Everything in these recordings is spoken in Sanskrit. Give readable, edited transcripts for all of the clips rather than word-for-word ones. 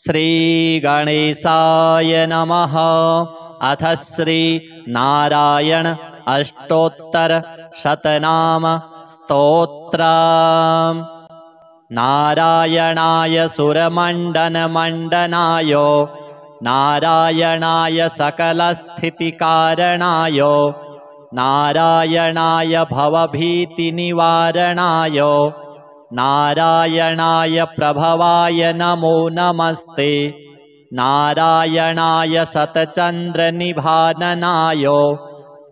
श्रीगणेशाय नमः। अथ श्री नारायण अष्टोत्तर शतनाम स्तोत्रम्। नारायणाय सुरमण्डनमण्डनाय नारायणाय सकलस्थितिकारणाय नारायणाय भवभीतिनिवारणाय नारायणाय प्रभवाय नमो नमस्ते। नारायणाय शतचन्द्रनिभाननाय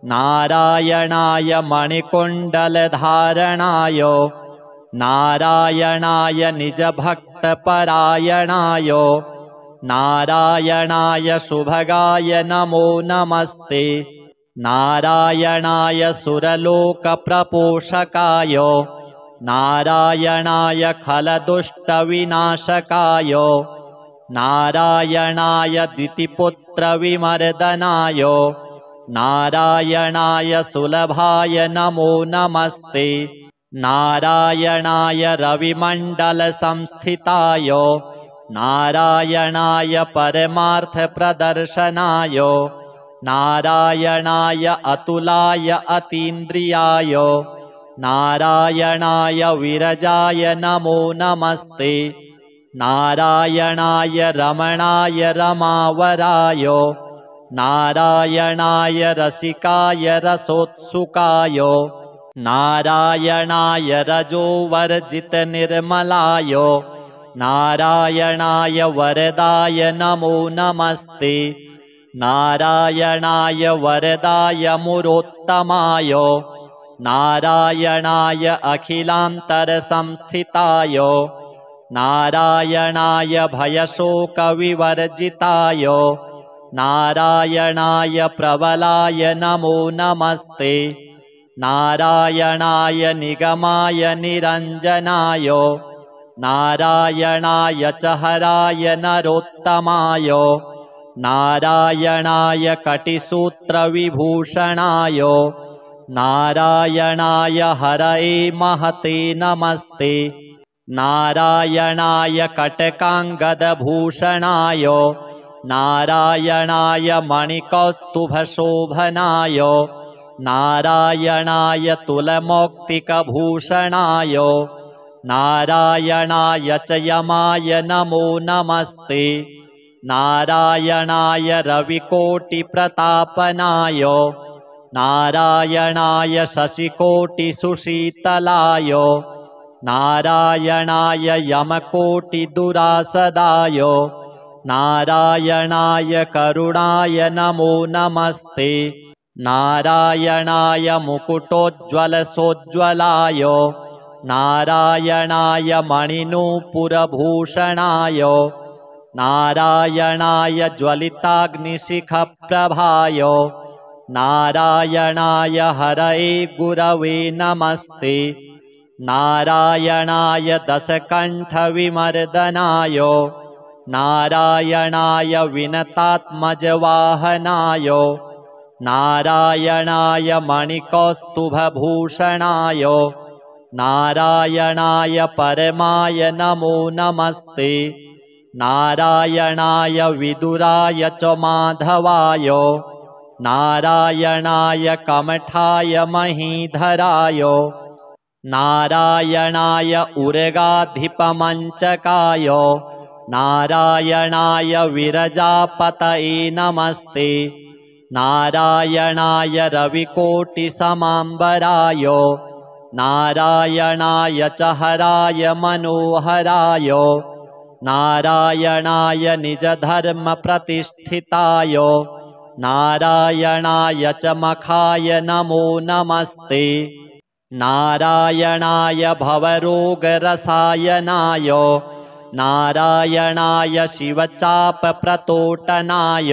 नारायणाय मणिकुण्डलधारणाय नारायणाय निजभक्तपरायणाय नारायणाय शुभगाय नमो नमस्ते। नारायणाय सुरलोकप्रपोषकाय नारायणाय खलदुष्टविनाशकाय नारायणाय द्वितीपुत्रविमर्दनाय नारायणाय सुलभाय नमो नमस्ते। नारायणाय रविमण्डलसंस्थिताय नारायणाय परमार्थप्रदर्शनाय नारायणाय अतुलाय अतीन्द्रियाय नारायणाय विरजाय नमो नमस्ते। नारायणाय रमणाय रमावराय नारायणाय रसिकाय रसोत्सुकाय नारायणाय रजोवर्जितनिर्मलाय नारायणाय वरदाय नमो नमस्ते। नारायणाय वरदाय मुरोत्तमाय नारायणाय अखिलान्तरसंस्थिताय नारायणाय भयशोकविवर्जिताय नारायणाय प्रबलाय नमो नमस्ते। नारायणाय निगमाय निरञ्जनाय नारायणाय च हराय नरोत्तमाय नारायणाय कटिसूत्रविभूषणाय नारायणाय हरये महते नमस्ते। नारायणाय कटकाङ्गदभूषणाय नारायणाय मणिकौस्तुभशोभनाय नारायणाय तुलमौक्तिकभूषणाय नारायणाय च यमाय नमो नमस्ते। नारायणाय रविकोटिप्रतापनाय नारायणाय शशिकोटिसुशीतलाय नारायणाय यमकोटिदुरासदाय नारायणाय करुणाय नमो नमस्ते। नारायणाय मुकुटोज्ज्वलसोज्ज्वलाय नारायणाय मणिनूपुरभूषणाय नारायणाय ज्वलिताग्निशिखप्रभाय नारायणाय हरये गुरवे नमस्ते। नारायणाय दशकण्ठविमर्दनाय नारायणाय विनतात्मजवाहनाय नारायणाय मणिकौस्तुभभूषणाय नारायणाय परमाय नमो नमस्ते। नारायणाय विदुराय च माधवाय नारायणाय कमठाय महीधराय नारायणाय उर्गाधिपमञ्चकाय नारायणाय विरजापतये नमस्ते। नारायणाय रविकोटिसमाम्बराय नारायणाय च हराय मनोहराय नारायणाय निजधर्मप्रतिष्ठिताय नारायणाय च मखाय नमो नमस्ते। नारायणाय भवरोगरसायनाय नारायणाय शिवचापप्रतोटनाय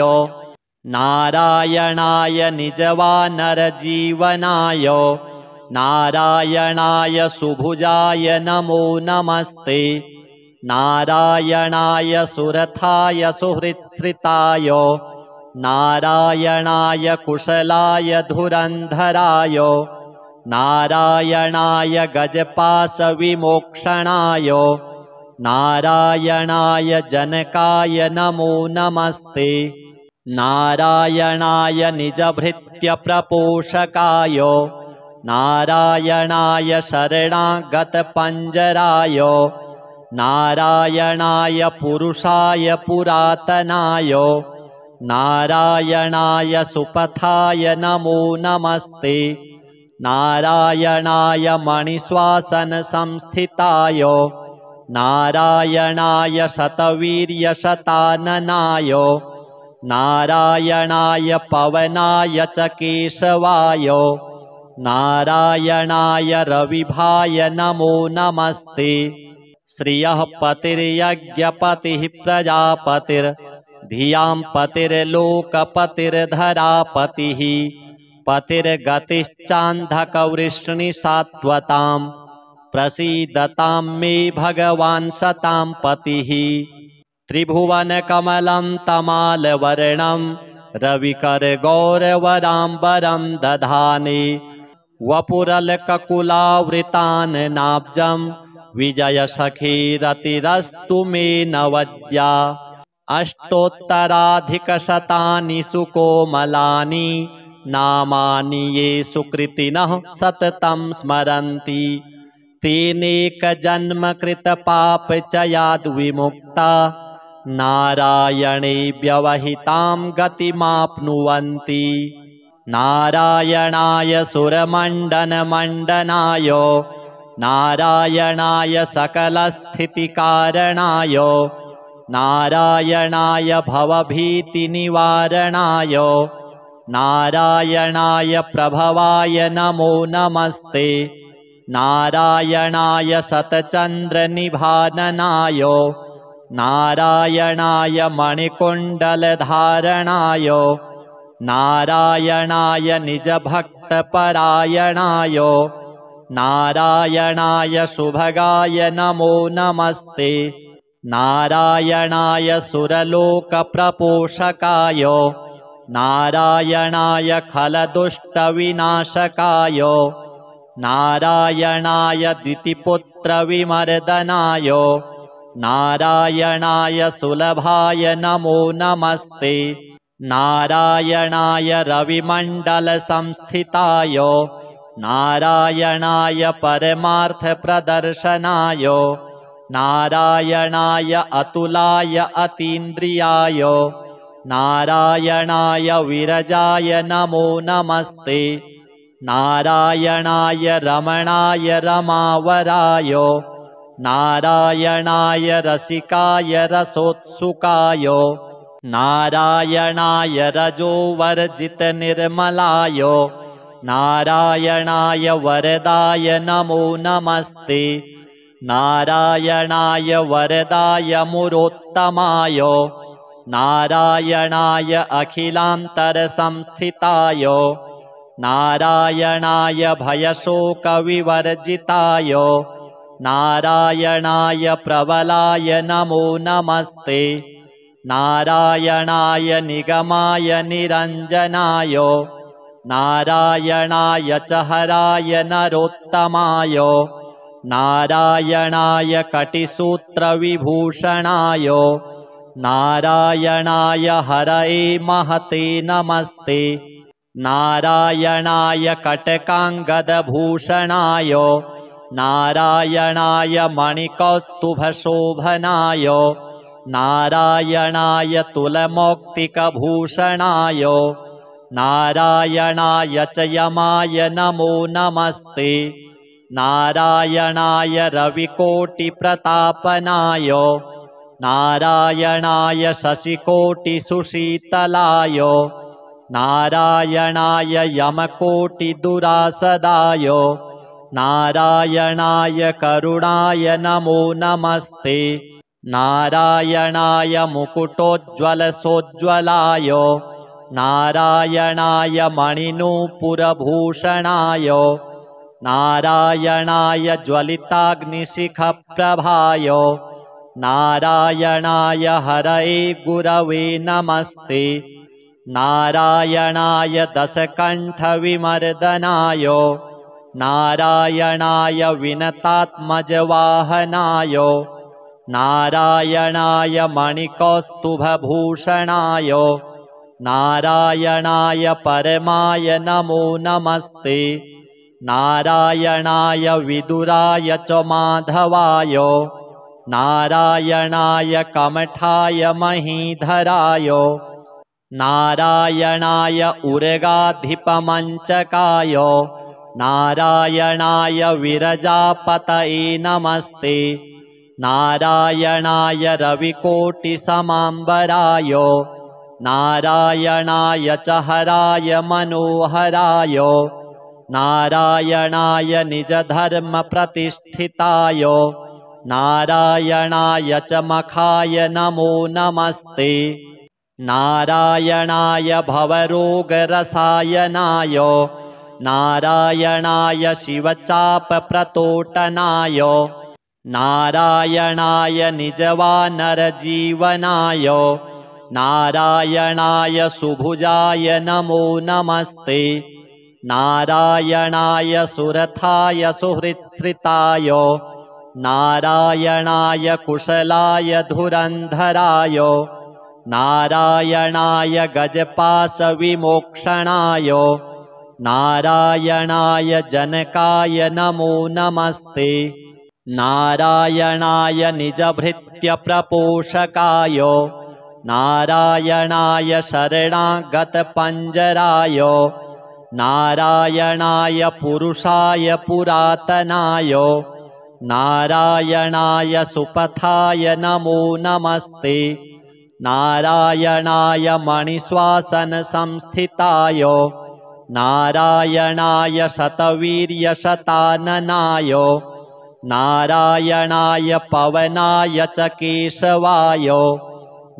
नारायणाय निजवानरजीवनाय नारायणाय सुभुजाय नमो नमस्ते। नारायणाय सुरथाय सुहृत्स्थिताय नारायणाय कुशलाय धुरन्धराय नारायणाय गजपाशविमोक्षणाय नारायणाय जनकाय नमो नमस्ते। नारायणाय निजभृत्यप्रपोषकाय नारायणाय शरणागतपञ्जराय नारायणाय पुरुषाय पुरातनाय नारायणाय सुपथाय नमो नमस्ते। नारायणाय मणिश्वासनसंस्थिताय नारायणाय शतवीर्यशताननाय नारायणाय पवनाय च केशवाय नारायणाय रविभाय नमो नमस्ते। श्रियः पतिर्यज्ञपतिः प्रजापतिर्धियां पतिर्लोकपतिर्धरापतिः पतिर्गतिश्चान्धकवृष्णिसात्वतां प्रसीदतां मे भगवान् सतां पतिः। त्रिभुवनकमलं तमालवर्णं रविकरगौरवराम्बरं दधाने वपुरलककुलावृतान् नाब्जं विजयसखीरतिरस्तु मे नवद्या। अष्टोत्तराधिकशतानि सुकोमलानि नामानि ये सुकृतिनः सततं स्मरन्ति तेनेकजन्मकृतपापचयाद्विमुक्ता नारायणे व्यवहितां गतिमाप्नुवन्ति। नारायणाय सुरमण्डनमण्डनाय नारायणाय सकलस्थितिकारणाय नारायणाय भवभीतिनिवारणाय नारायणाय प्रभवाय नमो नमस्ते। नारायणाय शतचन्द्रनिभाननाय नारायणाय मणिकुण्डलधारणाय नारायणाय निजभक्तपरायणाय नारायणाय शुभगाय नमो नमस्ते। नारायणाय सुरलोकप्रपोषकाय नारायणाय खलदुष्टविनाशकाय नारायणाय द्वितीपुत्रविमर्दनाय नारायणाय सुलभाय नमो नमस्ते। नारायणाय रविमण्डलसंस्थिताय नारायणाय परमार्थप्रदर्शनाय नारायणाय अतुलाय अतीन्द्रियाय नारायणाय विरजाय नमो नमस्ते। नारायणाय रमणाय रमावराय नारायणाय रसिकाय रसोत्सुकाय नारायणाय रजोवर्जितनिर्मलाय नारायणाय वरदाय नमो नमस्ते। नारायणाय वरदाय मुरोत्तमाय नारायणाय अखिलान्तरसंस्थिताय नारायणाय भयशोकविवर्जिताय नारायणाय प्रबलाय नमो नमस्ते। नारायणाय निगमाय निरञ्जनाय नारायणाय च हराय नरोत्तमाय नारायणाय कटिसूत्रविभूषणाय नारायणाय हरये महते नमस्ते। नारायणाय कटकाङ्गदभूषणाय नारायणाय मणिकौस्तुभशोभनाय नारायणाय तुलमौक्तिकभूषणाय नारायणाय च यमाय नमो नमस्ते। नारायणाय रविकोटिप्रतापनाय नारायणाय शशिकोटिसुशीतलाय नारायणाय यमकोटिदुरासदाय नारायणाय करुणाय नमो नमस्ते। नारायणाय मुकुटोज्ज्वलसोज्ज्वलाय नारायणाय मणिनूपुरभूषणाय नारायणाय ज्वलिताग्निशिखप्रभाय नारायणाय हरये गुरवे नमस्ते। नारायणाय दशकण्ठविमर्दनाय नारायणाय विनतात्मजवाहनाय नारायणाय मणिकौस्तुभभूषणाय नारायणाय परमाय नमो नमस्ते। नारायणाय विदुराय च माधवाय नारायणाय कमठाय महीधराय नारायणाय उर्गाधिपमञ्चकाय नारायणाय विरजापतये नमस्ते। नारायणाय रविकोटिसमाम्बराय नारायणाय च हराय मनोहराय नारायणाय निजधर्मप्रतिष्ठिताय नारायणाय च मखाय नमो नमस्ते। नारायणाय भवरोगरसायनाय नारायणाय शिवचापप्रतोटनाय नारायणाय निजवानरजीवनाय नारायणाय सुभुजाय नमो नमस्ते। नारायणाय सुरथाय सुहृत्स्थिताय नारायणाय कुशलाय धुरन्धराय नारायणाय गजपाशविमोक्षणाय नारायणाय जनकाय नमो नमस्ते। नारायणाय निजभृत्यप्रपोषकाय नारायणाय शरणागतपञ्जराय नारायणाय पुरुषाय पुरातनाय नारायणाय सुपथाय नमो नमस्ते। नारायणाय मणिश्वासनसंस्थिताय नारायणाय शतवीर्यशताननाय नारायणाय पवनाय च केशवाय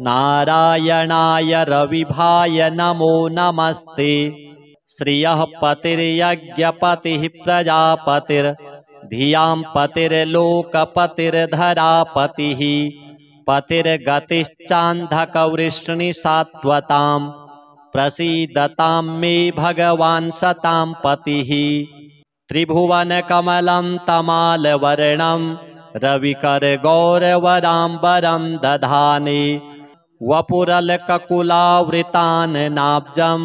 नारायणाय रविभाय नमो नमस्ते। श्रियः पतिर्यज्ञपतिः प्रजापतिर्धियां पतिर्लोकपतिर्धरापतिः पतिर्गतिश्चान्धकवृष्णिसात्वतां प्रसीदतां मे भगवान् सतां पतिः। त्रिभुवनकमलं तमालवर्णं रविकरगौरवराम्बरं दधाने वपुरलककुलावृतान् नाब्जं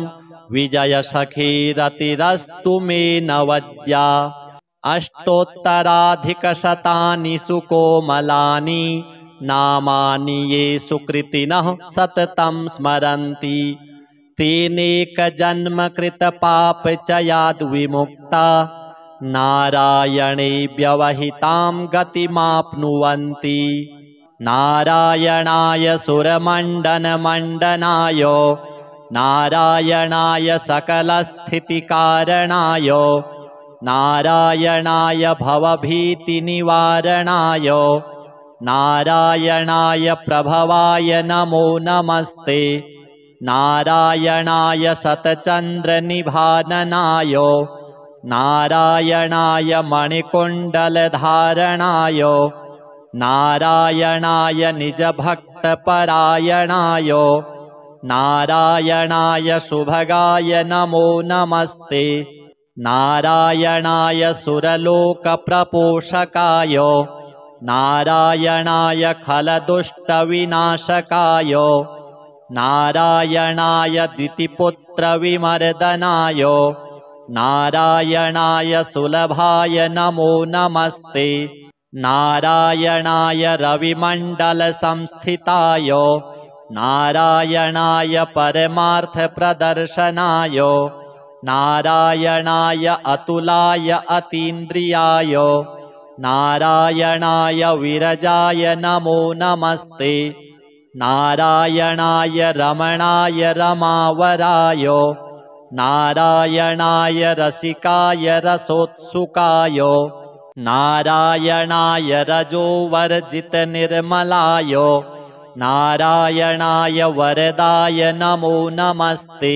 विजयसखीरतिरस्तु मे नवद्या। अष्टोत्तराधिकशतानि सुकोमलानि नामानि ये सुकृतिनः सततं स्मरन्ति तेनेकजन्मकृतपापचयाद्विमुक्ता नारायणे व्यवहितां गतिमाप्नुवन्ति। नारायणाय सुरमण्डनमण्डनाय नारायणाय सकलस्थितिकारणाय नारायणाय भवभीतिनिवारणाय नारायणाय प्रभवाय नमो नमस्ते। नारायणाय शतचन्द्रनिभाननाय नारायणाय मणिकुण्डलधारणाय नारायणाय निजभक्तपरायणाय नारायणाय शुभगाय नमो नमस्ते। नारायणाय सुरलोकप्रपोषकाय नारायणाय खलदुष्टविनाशकाय नारायणाय द्वितीपुत्रविमर्दनाय नारायणाय सुलभाय नमो नमस्ते। नारायणाय रविमण्डलसंस्थिताय नारायणाय परमार्थप्रदर्शनाय नारायणाय अतुलाय अतीन्द्रियाय नारायणाय विरजाय नमो नमस्ते। नारायणाय रमणाय रमावराय नारायणाय रसिकाय रसोत्सुकाय नारायणाय रजोवर्जितनिर्मलाय नारायणाय वरदाय नमो नमस्ते।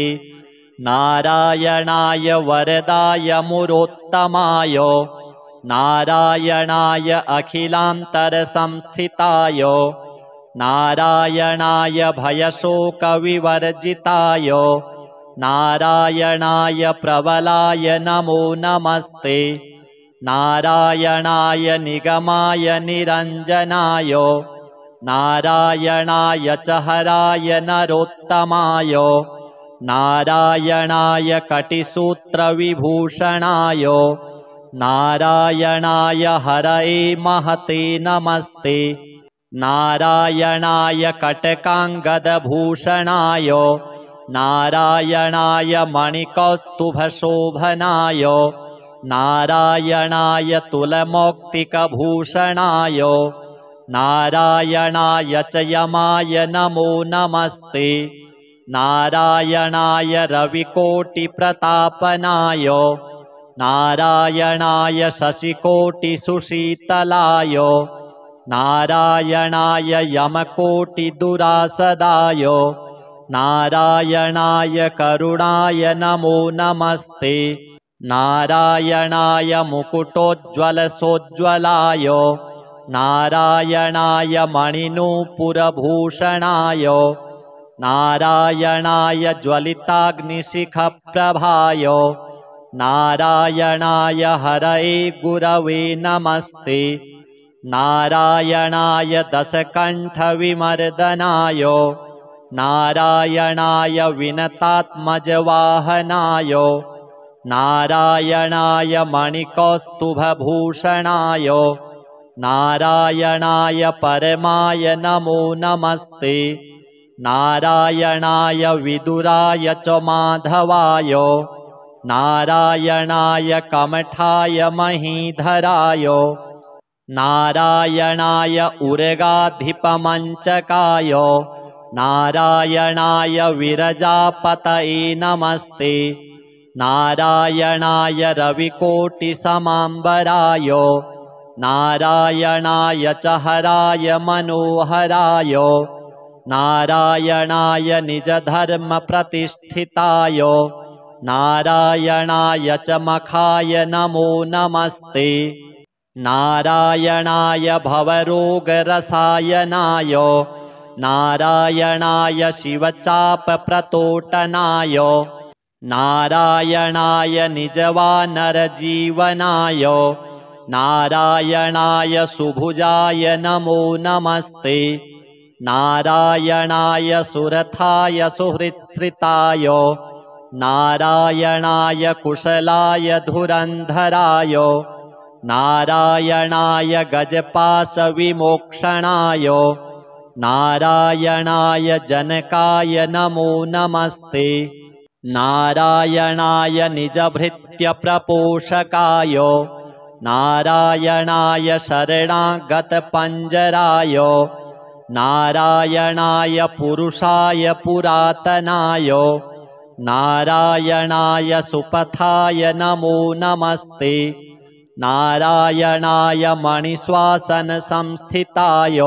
नारायणाय वरदाय मुरोत्तमाय नारायणाय अखिलान्तरसंस्थिताय नारायणाय भयशोकविवर्जिताय नारायणाय प्रबलाय नमो नमस्ते। नारायणाय निगमाय निरञ्जनाय नारायणाय च हराय नरोत्तमाय नारायणाय कटिसूत्रविभूषणाय नारायणाय हरये महते नमस्ते नारायणाय कटकाङ्गदभूषणाय नारायणाय मणिकौस्तुभशोभनाय नारायणाय तुलमौक्तिकभूषणाय नारायणाय च यमाय नमो नमस्ते नारायणाय रविकोटिप्रतापनाय नारायणाय शशिकोटिसुशीतलाय नारायणाय यमकोटिदुरासदाय नारायणाय करुणाय नमो नमस्ते नारायणाय मुकुटोज्ज्वलसोज्ज्वलाय नारायणाय मणिनूपुरभूषणाय नारायणाय ज्वलिताग्निशिखप्रभाय नारायणाय हरये गुरवे नमस्ते नारायणाय दशकण्ठविमर्दनाय नारायणाय विनतात्मजवाहनाय नारायणाय मणिकौस्तुभभूषणाय नारायणाय परमाय नमो नमस्ते नारायणाय विदुराय च माधवाय नारायणाय कमठाय महीधराय नारायणाय उर्गाधिपमञ्चकाय नारायणाय विरजापतये नमस्ते नारायणाय रविकोटिसमाम्बराय नारायणाय च हराय मनोहराय नारायणाय निजधर्मप्रतिष्ठिताय नारायणाय च मखाय नमो नमस्ते नारायणाय भवरोगरसायनाय नारायणाय शिवचापप्रतोटनाय नारायणाय निजवानरजीवनाय नारायणाय सुभुजाय नमो नमस्ते नारायणाय सुरथाय सुहृत्स्रिताय नारायणाय कुशलाय धुरन्धराय नारायणाय गजपाशविमोक्षणाय नारायणाय जनकाय नमो नमस्ते नारायणाय निजभृत्यप्रपोषकाय नारायणाय शरणागतपञ्जराय नारायणाय पुरुषाय पुरातनाय नारायणाय सुपथाय नमो नमस्ते नारायणाय मणिश्वासनसंस्थिताय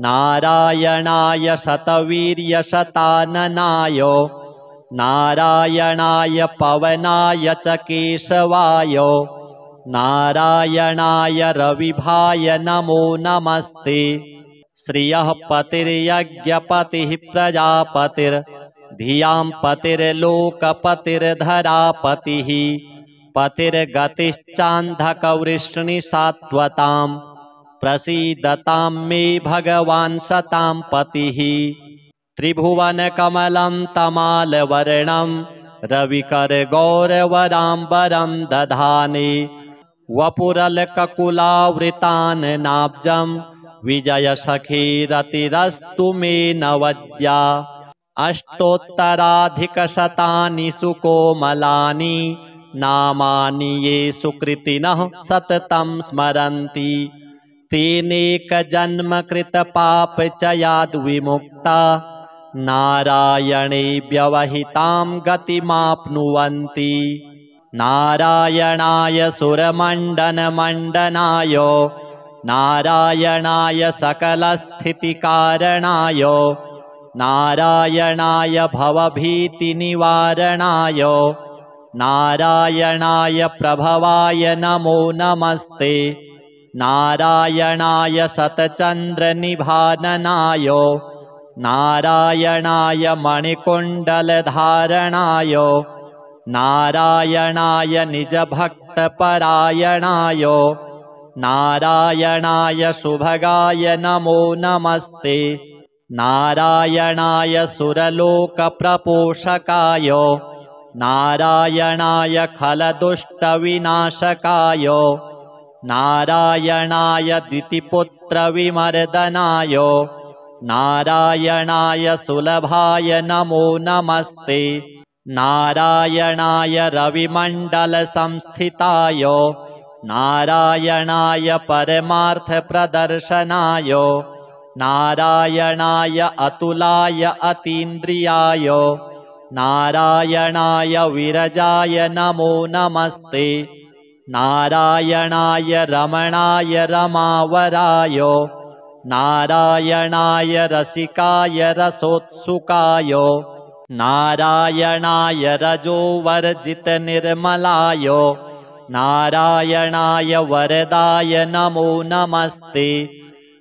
नारायणाय शतवीर्यशताननाय नारायणाय पवनाय च केशवाय नारायणाय रविभाय नमो नमस्ते श्रियः पतिर्यज्ञपतिः प्रजापतिर्धियां पतिर्लोकपतिर्धरापतिः पतिर्गतिश्चान्धकवृष्णिसात्वतां प्रसीदतां मे भगवान् सतां पतिः त्रिभुवनकमलं तमालवर्णं रविकरगौरवराम्बरं दधाने वपुरलककुलावृतान् नाब्जं विजयसखीरतिरस्तु मे नवद्या अष्टोत्तराधिकशतानि सुकोमलानि नामानि ये सुकृतिनः सततं स्मरन्ति तेनेकजन्मकृतपापचयाद्विमुक्ता नारायणे व्यवहितां गतिमाप्नुवन्ति नारायणाय सुरमण्डनमण्डनाय नारायणाय सकलस्थितिकारणाय नारायणाय भवभीतिनिवारणाय नारायणाय प्रभवाय नमो नमस्ते नारायणाय शतचन्द्रनिभाननाय नारायणाय मणिकुण्डलधारणाय नारायणाय निजभक्तपरायणाय नारायणाय शुभगाय नमो नमस्ते। नारायणाय सुरलोकप्रपोषकाय नारायणाय खलदुष्टविनाशकाय नारायणाय द्वितीपुत्रविमर्दनाय नारायणाय सुलभाय नमो नमस्ते। नारायणाय रविमण्डलसंस्थिताय नारायणाय परमार्थप्रदर्शनाय नारायणाय अतुलाय अतीन्द्रियाय नारायणाय विरजाय नमो नमस्ते। नारायणाय रमणाय रमावराय नारायणाय रसिकाय रसोत्सुकाय नारायणाय रजोवर्जितनिर्मलाय नारायणाय वरदाय नमो नमस्ते।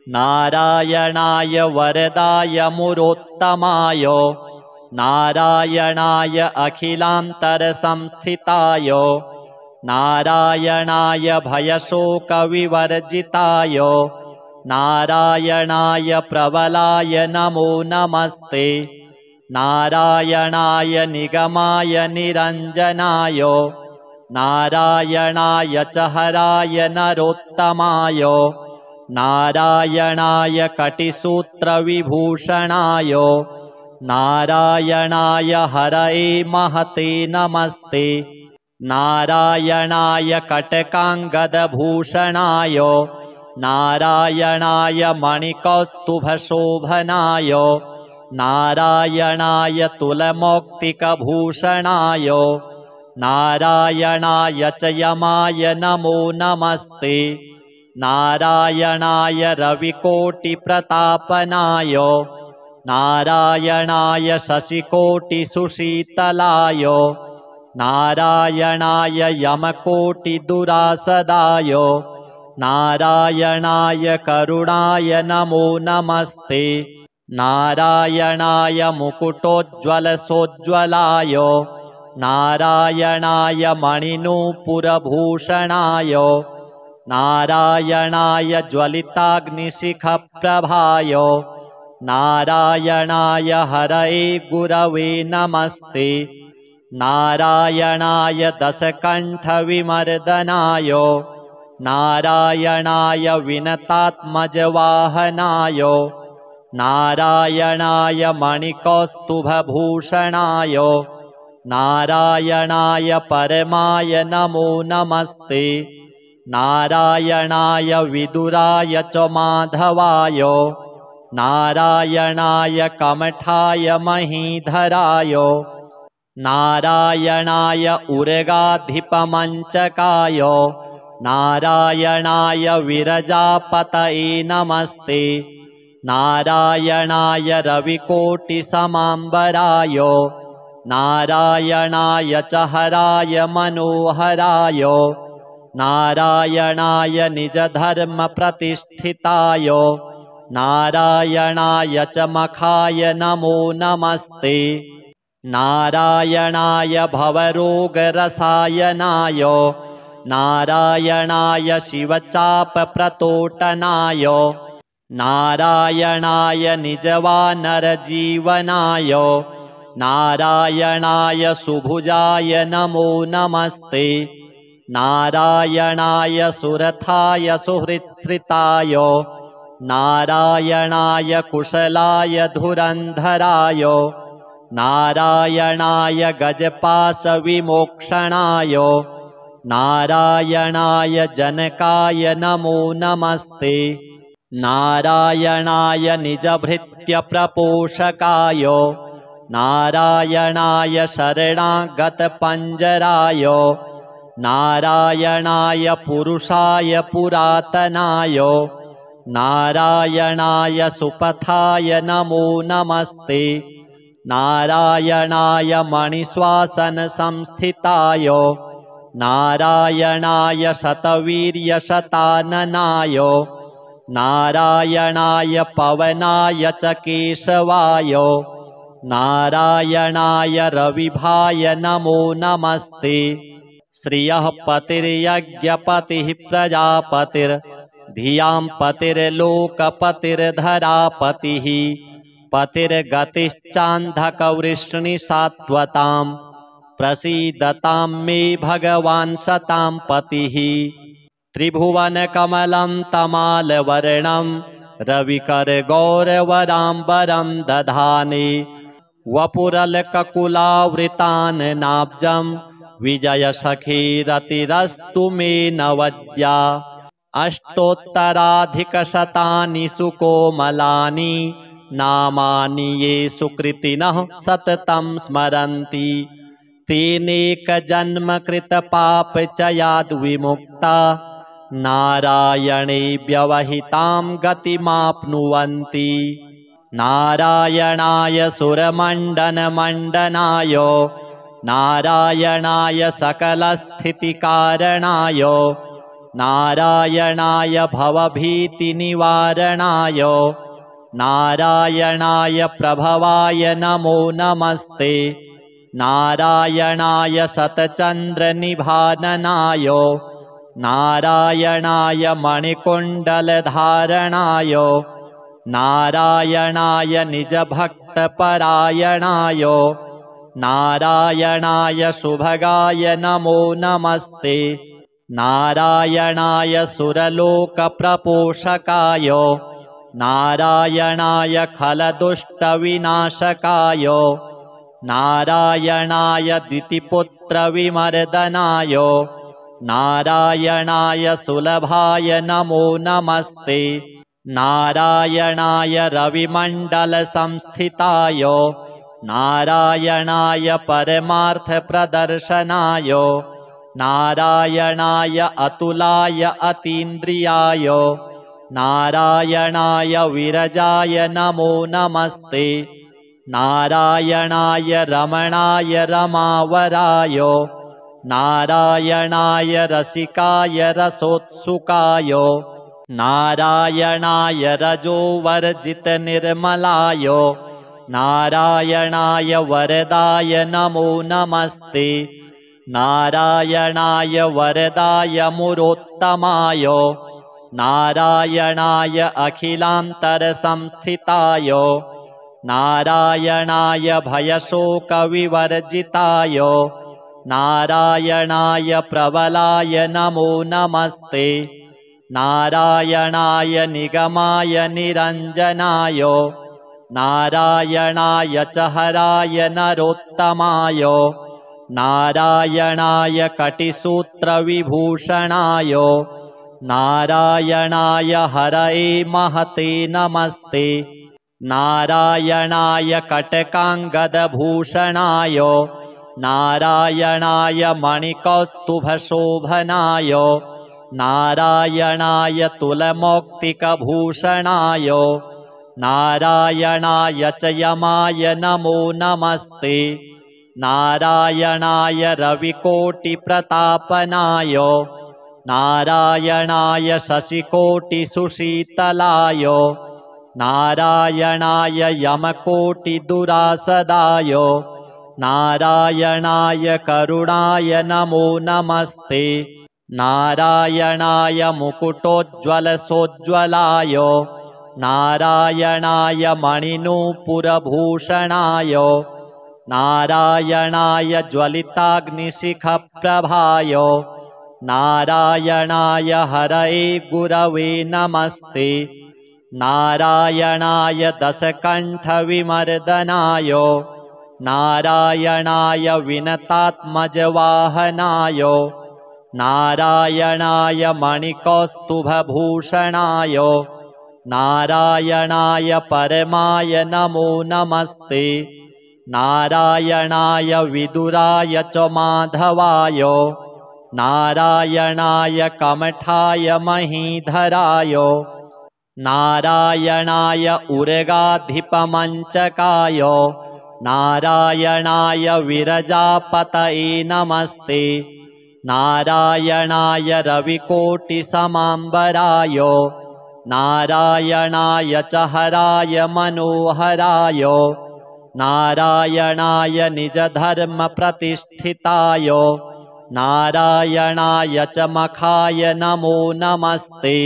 नारायणाय वरदाय मुरोत्तमाय नारायणाय अखिलान्तरसंस्थिताय नारायणाय भयशोकविवर्जिताय नारायणाय प्रबलाय नमो नमस्ते। नारायणाय निगमाय निरञ्जनाय नारायणाय च हराय नरोत्तमाय नारायणाय कटिसूत्रविभूषणाय नारायणाय हरये महते नमस्ते। नारायणाय कटकाङ्गदभूषणाय नारायणाय मणिकौस्तुभशोभनाय नारायणाय तुलमौक्तिकभूषणाय नारायणाय च यमाय नमो नमस्ते। नारायणाय रविकोटिप्रतापनाय नारायणाय शशिकोटिसुशीतलाय नारायणाय यमकोटिदुरासदाय नारायणाय करुणाय नमो नमस्ते। नारायणाय मुकुटोज्ज्वलसोज्ज्वलाय नारायणाय मणिनूपुरभूषणाय नारायणाय ज्वलिताग्निशिखप्रभाय नारायणाय हरये गुरवे नमस्ते। नारायणाय दशकण्ठविमर्दनाय नारायणाय विनतात्मजवाहनाय नारायणाय मणिकौस्तुभभूषणाय नारायणाय परमाय नमो नमस्ते। नारायणाय विदुराय च माधवाय नारायणाय कमठाय महीधराय नारायणाय उर्गाधिपमञ्चकाय नारायणाय विरजापतये नमस्ते। नारायणाय रविकोटिसमाम्बराय नारायणाय च हराय मनोहराय नारायणाय निजधर्मप्रतिष्ठिताय नारायणाय च मखाय नमो नमस्ते। नारायणाय भवरोगरसायनाय नारायणाय शिवचापप्रतोटनाय नारायणाय निजवानरजीवनाय नारायणाय सुभुजाय नमो नमस्ते। नारायणाय सुरथाय सुहृत्स्रिताय नारायणाय कुशलाय धुरन्धराय नारायणाय गजपाशविमोक्षणाय नारायणाय जनकाय नमो नमस्ते। नारायणाय निजभृत्यप्रपोषकाय नारायणाय शरणागतपञ्जराय नारायणाय पुरुषाय पुरातनाय नारायणाय सुपथाय नमो नमस्ते। नारायणाय मणिश्वासनसंस्थिताय नारायणाय शतवीर्यशताननाय नारायणाय पवनाय च केशवाय नारायणाय रविभाय नमो नमस्ते। श्रियः पतिर्यज्ञपतिः प्रजापतिर्धियां पतिर्लोकपतिर्धरापतिः पतिर्गतिश्चान्धकवृष्णिसात्वतां प्रसीदतां मे भगवान् सतां पतिः। त्रिभुवनकमलं तमालवर्णं रविकरगौरवराम्बरं दधाने वपुरलककुलावृतान्नाब्जं विजयसखीरतिरस्तु मे नवद्या। अष्टोत्तराधिकशतानि सुकोमलानि नामानि ये सुकृतिनः सततं स्मरन्ति तेनेकजन्मकृतपापचयाद्विमुक्ता नारायणे व्यवहितां गतिमाप्नुवन्ति। नारायणाय सुरमण्डनमण्डनाय नारायणाय सकलस्थितिकारणाय नारायणाय भवभीतिनिवारणाय नारायणाय प्रभवाय नमो नमस्ते। नारायणाय शतचन्द्रनिभाननाय नारायणाय मणिकुण्डलधारणाय नारायणाय निजभक्तपरायणाय नारायणाय शुभगाय नमो नमस्ते। नारायणाय सुरलोकप्रपोषकाय नारायणाय खलदुष्टविनाशकाय नारायणाय द्वितीपुत्रविमर्दनाय नारायणाय सुलभाय नमो नमस्ते। नारायणाय रविमण्डलसंस्थिताय नारायणाय परमार्थप्रदर्शनाय नारायणाय अतुलाय अतीन्द्रियाय नारायणाय विरजाय नमो नमस्ते। नारायणाय रमणाय रमावराय नारायणाय रसिकाय रसोत्सुकाय नारायणाय रजोवर्जितनिर्मलाय नारायणाय वरदाय नमो नमस्ते। नारायणाय वरदाय मुरोत्तमाय नारायणाय अखिलान्तरसंस्थिताय नारायणाय भयशोकविवर्जिताय नारायणाय प्रबलाय नमो नमस्ते। नारायणाय निगमाय निरञ्जनाय नारायणाय च हराय नरोत्तमाय नारायणाय कटिसूत्रविभूषणाय नारायणाय हरये महते नमस्ते। नारायणाय कटकाङ्गदभूषणाय नारायणाय मणिकौस्तुभशोभनाय नारायणाय तुलमौक्तिकभूषणाय नारायणाय च यमाय नमो नमस्ते। नारायणाय रविकोटिप्रतापनाय नारायणाय शशिकोटिसुशीतलाय नारायणाय यमकोटिदुरासदाय नारायणाय करुणाय नमो नमस्ते। नारायणाय मुकुटोज्ज्वलसोज्ज्वलाय नारायणाय मणिनूपुरभूषणाय नारायणाय ज्वलिताग्निशिखप्रभाय नारायणाय हरये गुरवे नमस्ते। नारायणाय दशकण्ठविमर्दनाय नारायणाय विनतात्मजवाहनाय नारायणाय मणिकौस्तुभभूषणाय नारायणाय परमाय नमो नमस्ते। नारायणाय विदुराय च माधवाय नारायणाय कमठाय महीधराय नारायणाय उर्गाधिपमञ्चकाय नारायणाय विरजापतये नमस्ते। नारायणाय रविकोटिसमाम्बराय नारायणाय च हराय मनोहराय नारायणाय निजधर्मप्रतिष्ठिताय नारायणाय च मखाय नमो नमस्ते।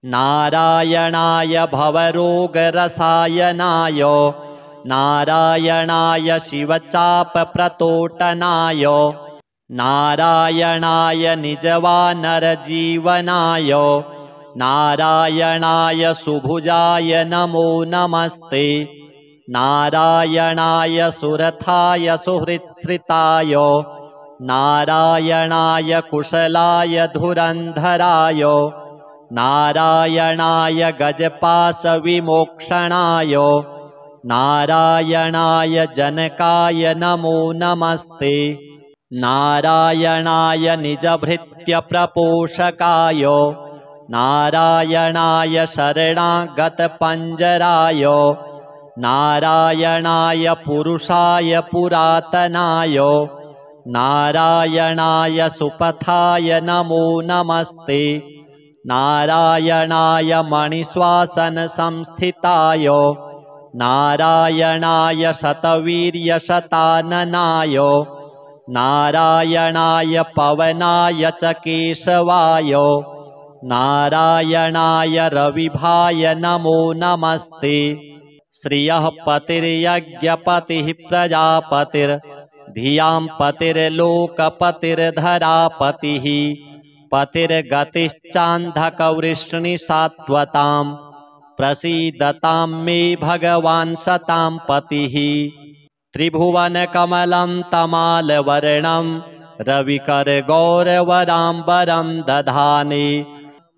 नारायणाय भवरोगरसायनाय नारायणाय शिवचापप्रतोटनाय नारायणाय निजवानरजीवनाय नारायणाय सुभुजाय नमो नमस्ते। नारायणाय सुरथाय सुहृत्स्रिताय नारायणाय कुशलाय धुरन्धराय नारायणाय गजपाशविमोक्षणाय नारायणाय जनकाय नमो नमस्ते। नारायणाय निजभृत्यप्रपोषकाय नारायणाय शरणागतपञ्जराय नारायणाय पुरुषाय पुरातनाय नारायणाय सुपथाय नमो नमस्ते। नारायणाय मणिश्वासनसंस्थिताय नारायणाय शतवीर्यशताननाय नारायणाय पवनाय च केशवाय नारायणाय रविभाय नमो नमस्ते। श्रियः पतिर्यज्ञपतिः प्रजापतिर्धियां पतिर्लोकपतिर्धरापतिः पतिर्गतिश्चान्धकवृष्णिसात्वतां प्रसीदतां मे भगवान् सतां पतिः। त्रिभुवनकमलं तमालवर्णं रविकरगौरवराम्बरं दधाने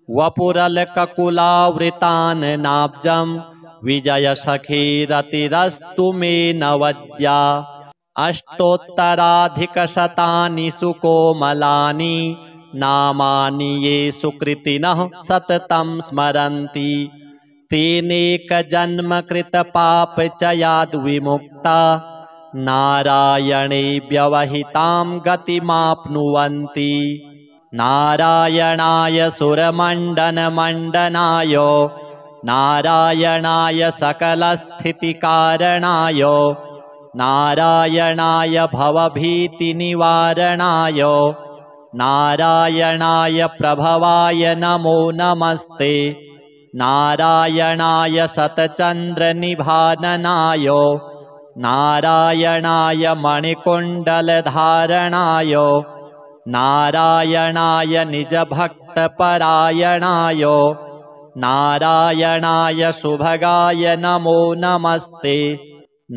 वपुरलककुलावृतान् नाब्जं विजयसखीरतिरस्तु मे नवद्या। अष्टोत्तराधिकशतानि सुकोमलानि नामानि ये सुकृतिनः सततं स्मरन्ति तेनेकजन्मकृतपापचयाद्विमुक्ता नारायणे व्यवहितां गतिमाप्नुवन्ति। नारायणाय सुरमण्डनमण्डनाय नारायणाय सकलस्थितिकारणाय नारायणाय भवभीतिनिवारणाय नारायणाय प्रभवाय नमो नमस्ते। नारायणाय शतचन्द्रनिभाननाय नारायणाय मणिकुण्डलधारणाय नारायणाय निजभक्तपरायणाय नारायणाय शुभगाय नमो नमस्ते।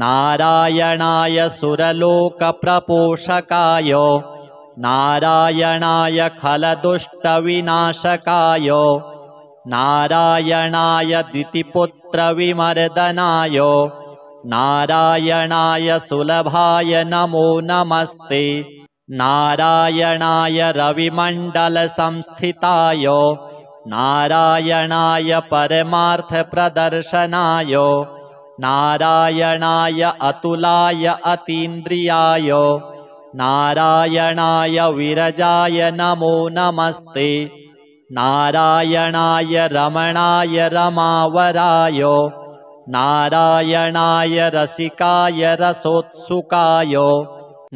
नारायणाय सुरलोकप्रपोषकाय नारायणाय खलदुष्टविनाशकाय नारायणाय द्वितीपुत्रविमर्दनाय नारायणाय सुलभाय नमो नमस्ते। नारायणाय रविमण्डलसंस्थिताय नारायणाय परमार्थप्रदर्शनाय नारायणाय अतुलाय अतीन्द्रियाय नारायणाय विरजाय नमो नमस्ते। नारायणाय रमणाय रमावराय नारायणाय रसिकाय रसोत्सुकाय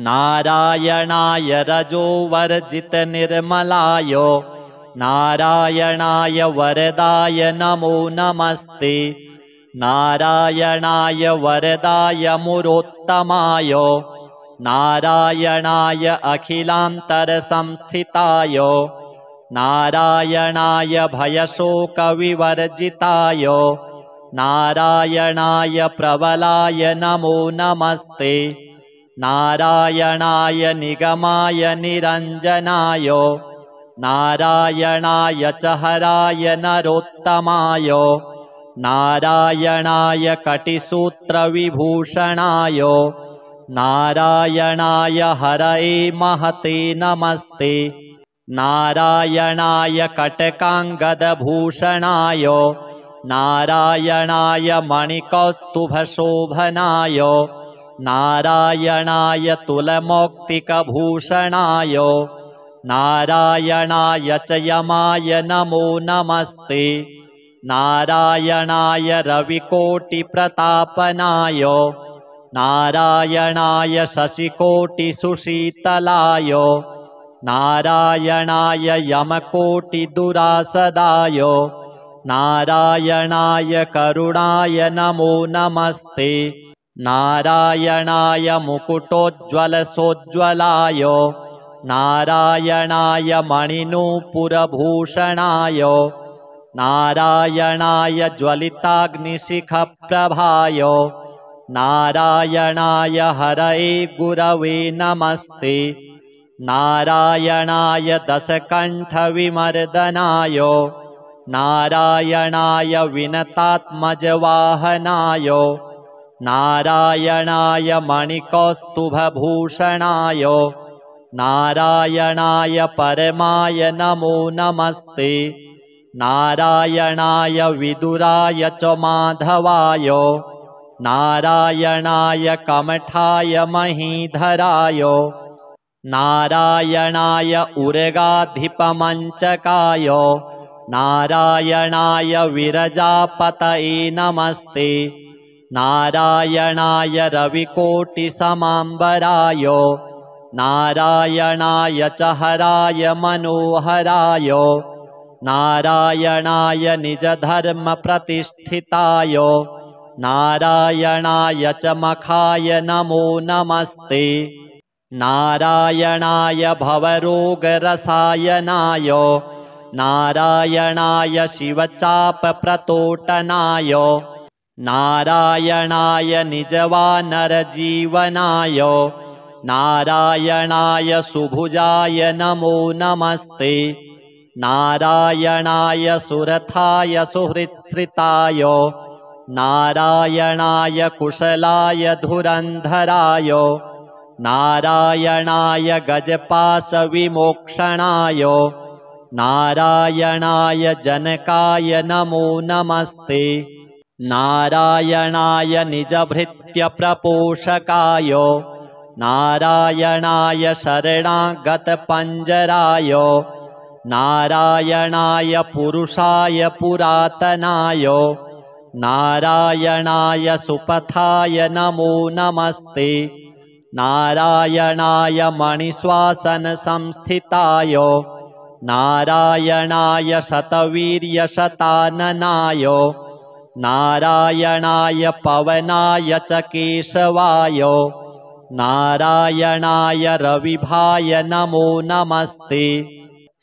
नारायणाय रजोवर्जितनिर्मलाय नारायणाय वरदाय नमो नमस्ते। नारायणाय वरदाय मुरोत्तमाय नारायणाय अखिलान्तरसंस्थिताय नारायणाय भयशोकविवर्जिताय नारायणाय प्रबलाय नमो नमस्ते। नारायणाय निगमाय निरञ्जनाय नारायणाय च हराय नरोत्तमाय नारायणाय कटिसूत्रविभूषणाय नारायणाय हरये महते नमस्ते। नारायणाय कटकाङ्गदभूषणाय नारायणाय मणिकौस्तुभशोभनाय नारायणाय तुलमौक्तिकभूषणाय नारायणाय च यमाय नमो नमस्ते। नारायणाय रविकोटिप्रतापनाय नारायणाय शशिकोटिसुशीतलाय नारायणाय यमकोटिदुरासदाय नारायणाय करुणाय नमो नमस्ते नारायणाय मुकुटोज्ज्वलसोज्ज्वलाय नारायणाय मणिनूपुरभूषणाय नारायणाय ज्वलिताग्निशिखप्रभाय नारायणाय हरये गुरवे नमस्ते नारायणाय दशकण्ठविमर्दनाय नारायणाय विनतात्मजवाहनाय नारायणाय मणिकौस्तुभभूषणाय नारायणाय परमाय नमो नमस्ते नारायणाय विदुराय च माधवाय नारायणाय कमठाय महीधराय नारायणाय उर्गाधिपमञ्चकाय नारायणाय विरजापतये नमस्ते नारायणाय रविकोटिसमाम्बराय नारायणाय च हराय मनोहराय नारायणाय निजधर्मप्रतिष्ठिताय नारायणाय च मखाय नमो नमस्ते नारायणाय भवरोगरसायनाय नारायणाय शिवचापप्रतोटनाय नारायणाय निजवानरजीवनाय नारायणाय सुभुजाय नमो नमस्ते नारायणाय सुरथाय सुहृत्स्रिताय नारायणाय कुशलाय धुरन्धराय नारायणाय गजपाशविमोक्षणाय नारायणाय जनकाय नमो नमस्ते नारायणाय निजभृत्यप्रपोषकाय नारायणाय शरणागतपञ्जराय नारायणाय पुरुषाय पुरातनाय नारायणाय सुपथाय नमो नमस्ते नारायणाय मणिश्वासनसंस्थिताय नारायणाय शतवीर्यशताननाय नारायणाय पवनाय च केशवाय नारायणाय रविभाय नमो नमस्ते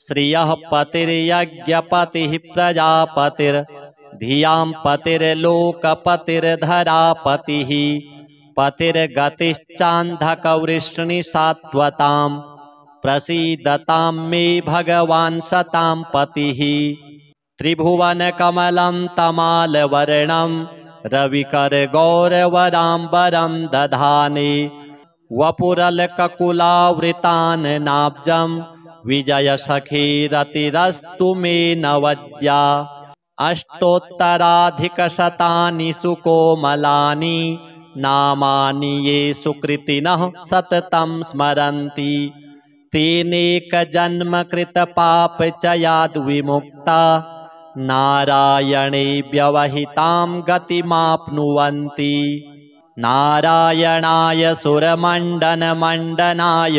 श्रियः पतिर्यज्ञपतिः प्रजापतिर्धियां पतिर्लोकपतिर्धरापतिः पतिर्गतिश्चान्धकवृष्णिसात्वतां प्रसीदतां मे भगवान् सतां पतिः त्रिभुवनकमलं तमालवर्णं रविकरगौरवराम्बरं दधाने वपुरलककुलावृतान् नाब्जं विजयसखीरतिरस्तु मे नवद्या अष्टोत्तराधिकशतानि सुकोमलानि नामानि ये सुकृतिनः सततं स्मरन्ति तेनेकजन्मकृतपापचयाद्विमुक्ता नारायणे व्यवहितां गतिमाप्नुवन्ति नारायणाय सुरमण्डनमण्डनाय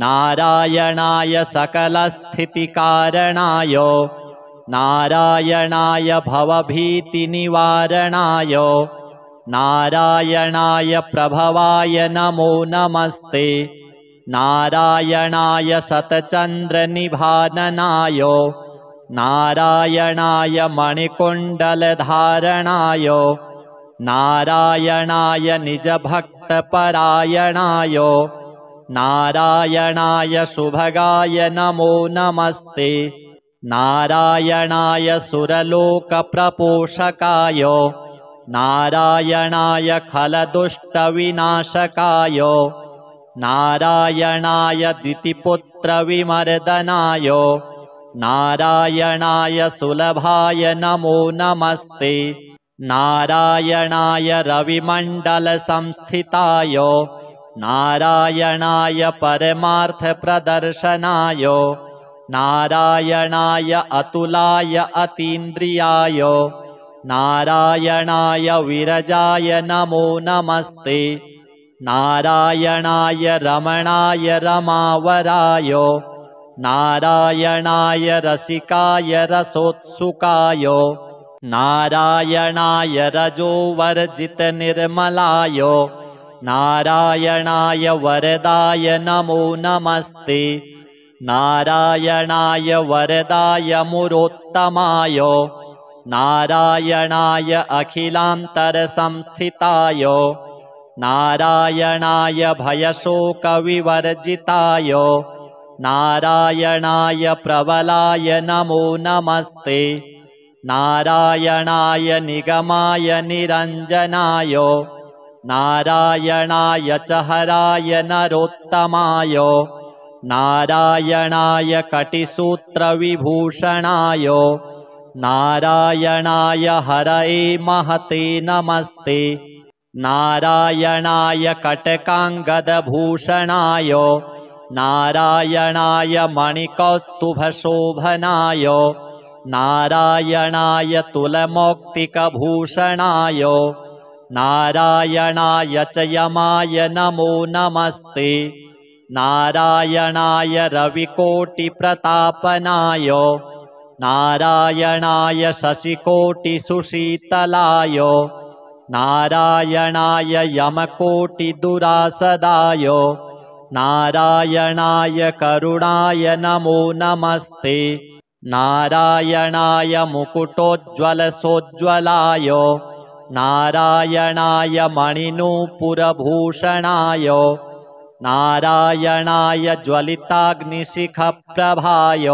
नारायणाय सकलस्थितिकारणाय नारायणाय भवभीतिनिवारणाय नारायणाय प्रभवाय नमो नमस्ते नारायणाय शतचन्द्रनिभाननाय नारायणाय मणिकुण्डलधारणाय नारायणाय निजभक्तपरायणाय नारायणाय शुभगाय नमो नमस्ते नारायणाय सुरलोकप्रपोषकाय नारायणाय खलदुष्टविनाशकाय नारायणाय द्वितीपुत्रविमर्दनाय नारायणाय सुलभाय नमो नमस्ते नारायणाय रविमण्डलसंस्थिताय नारायणाय परमार्थप्रदर्शनाय नारायणाय अतुलाय अतीन्द्रियाय नारायणाय विरजाय नमो नमस्ते नारायणाय रमणाय रमावराय नारायणाय रसिकाय रसोत्सुकाय नारायणाय रजोवर्जितनिर्मलाय नारायणाय वरदाय नमो नमस्ते नारायणाय वरदाय मुरोत्तमाय नारायणाय अखिलान्तरसंस्थिताय नारायणाय भयशोकविवर्जिताय नारायणाय प्रबलाय नमो नमस्ते नारायणाय निगमाय निरञ्जनाय नारायणाय च हराय नरोत्तमाय नारायणाय कटिसूत्रविभूषणाय नारायणाय हरये महते नमस्ते नारायणाय कटकाङ्गदभूषणाय नारायणाय मणिकौस्तुभशोभनाय नारायणाय तुलमौक्तिकभूषणाय नारायणाय च यमाय नमो नमस्ते नारायणाय रविकोटिप्रतापनाय नारायणाय शशिकोटिसुशीतलाय नारायणाय यमकोटिदुरासदाय नारायणाय करुणाय नमो नमस्ते नारायणाय मुकुटोज्ज्वलसोज्ज्वलाय नारायणाय मणिनूपुरभूषणाय नारायणाय ज्वलिताग्निशिखप्रभाय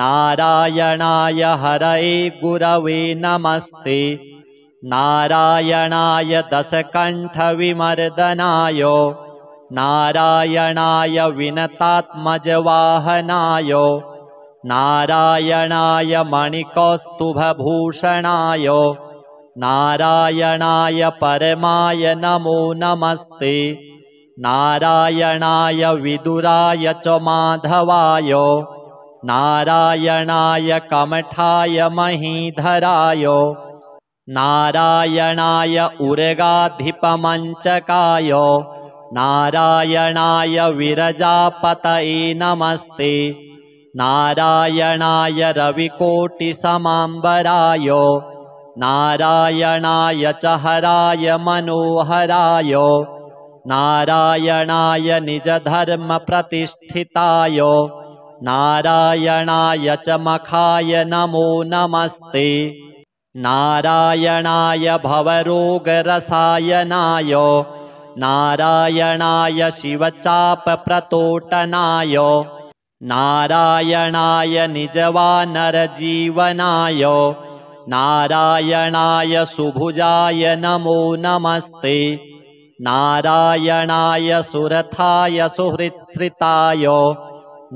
नारायणाय हरये गुरवे नमस्ते नारायणाय दशकण्ठविमर्दनाय नारायणाय विनतात्मजवाहनाय नारायणाय मणिकौस्तुभभूषणाय नारायणाय परमाय नमो नमस्ते नारायणाय विदुराय च माधवाय नारायणाय कमठाय महीधराय नारायणाय उर्गाधिपमञ्चकाय नारायणाय विरजापतये नमस्ते नारायणाय रविकोटिसमाम्बराय नारायणाय च हराय मनोहराय नारायणाय निजधर्मप्रतिष्ठिताय नारायणाय च मखाय नमो नमस्ते नारायणाय भवरोगरसायनाय नारायणाय शिवचापप्रतोटनाय नारायणाय निजवानरजीवनाय नारायणाय सुभुजाय नमो नमस्ते नारायणाय सुरथाय सुहृत्स्रिताय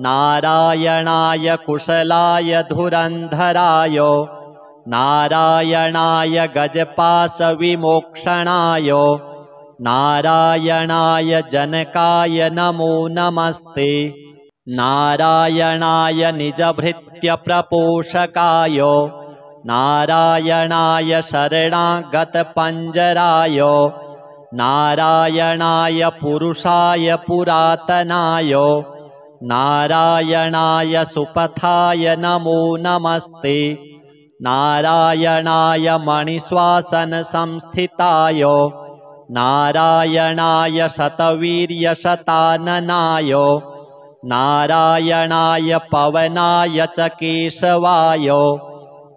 नारायणाय कुशलाय धुरन्धराय नारायणाय गजपाशविमोक्षणाय नारायणाय जनकाय नमो नमस्ते नारायणाय निजभृत्यप्रपोषकाय नारायणाय शरणागतपञ्जराय नारायणाय पुरुषाय पुरातनाय नारायणाय सुपथाय नमो नमस्ते नारायणाय मणिश्वासनसंस्थिताय नारायणाय शतवीर्यशताननाय नारायणाय पवनाय च केशवाय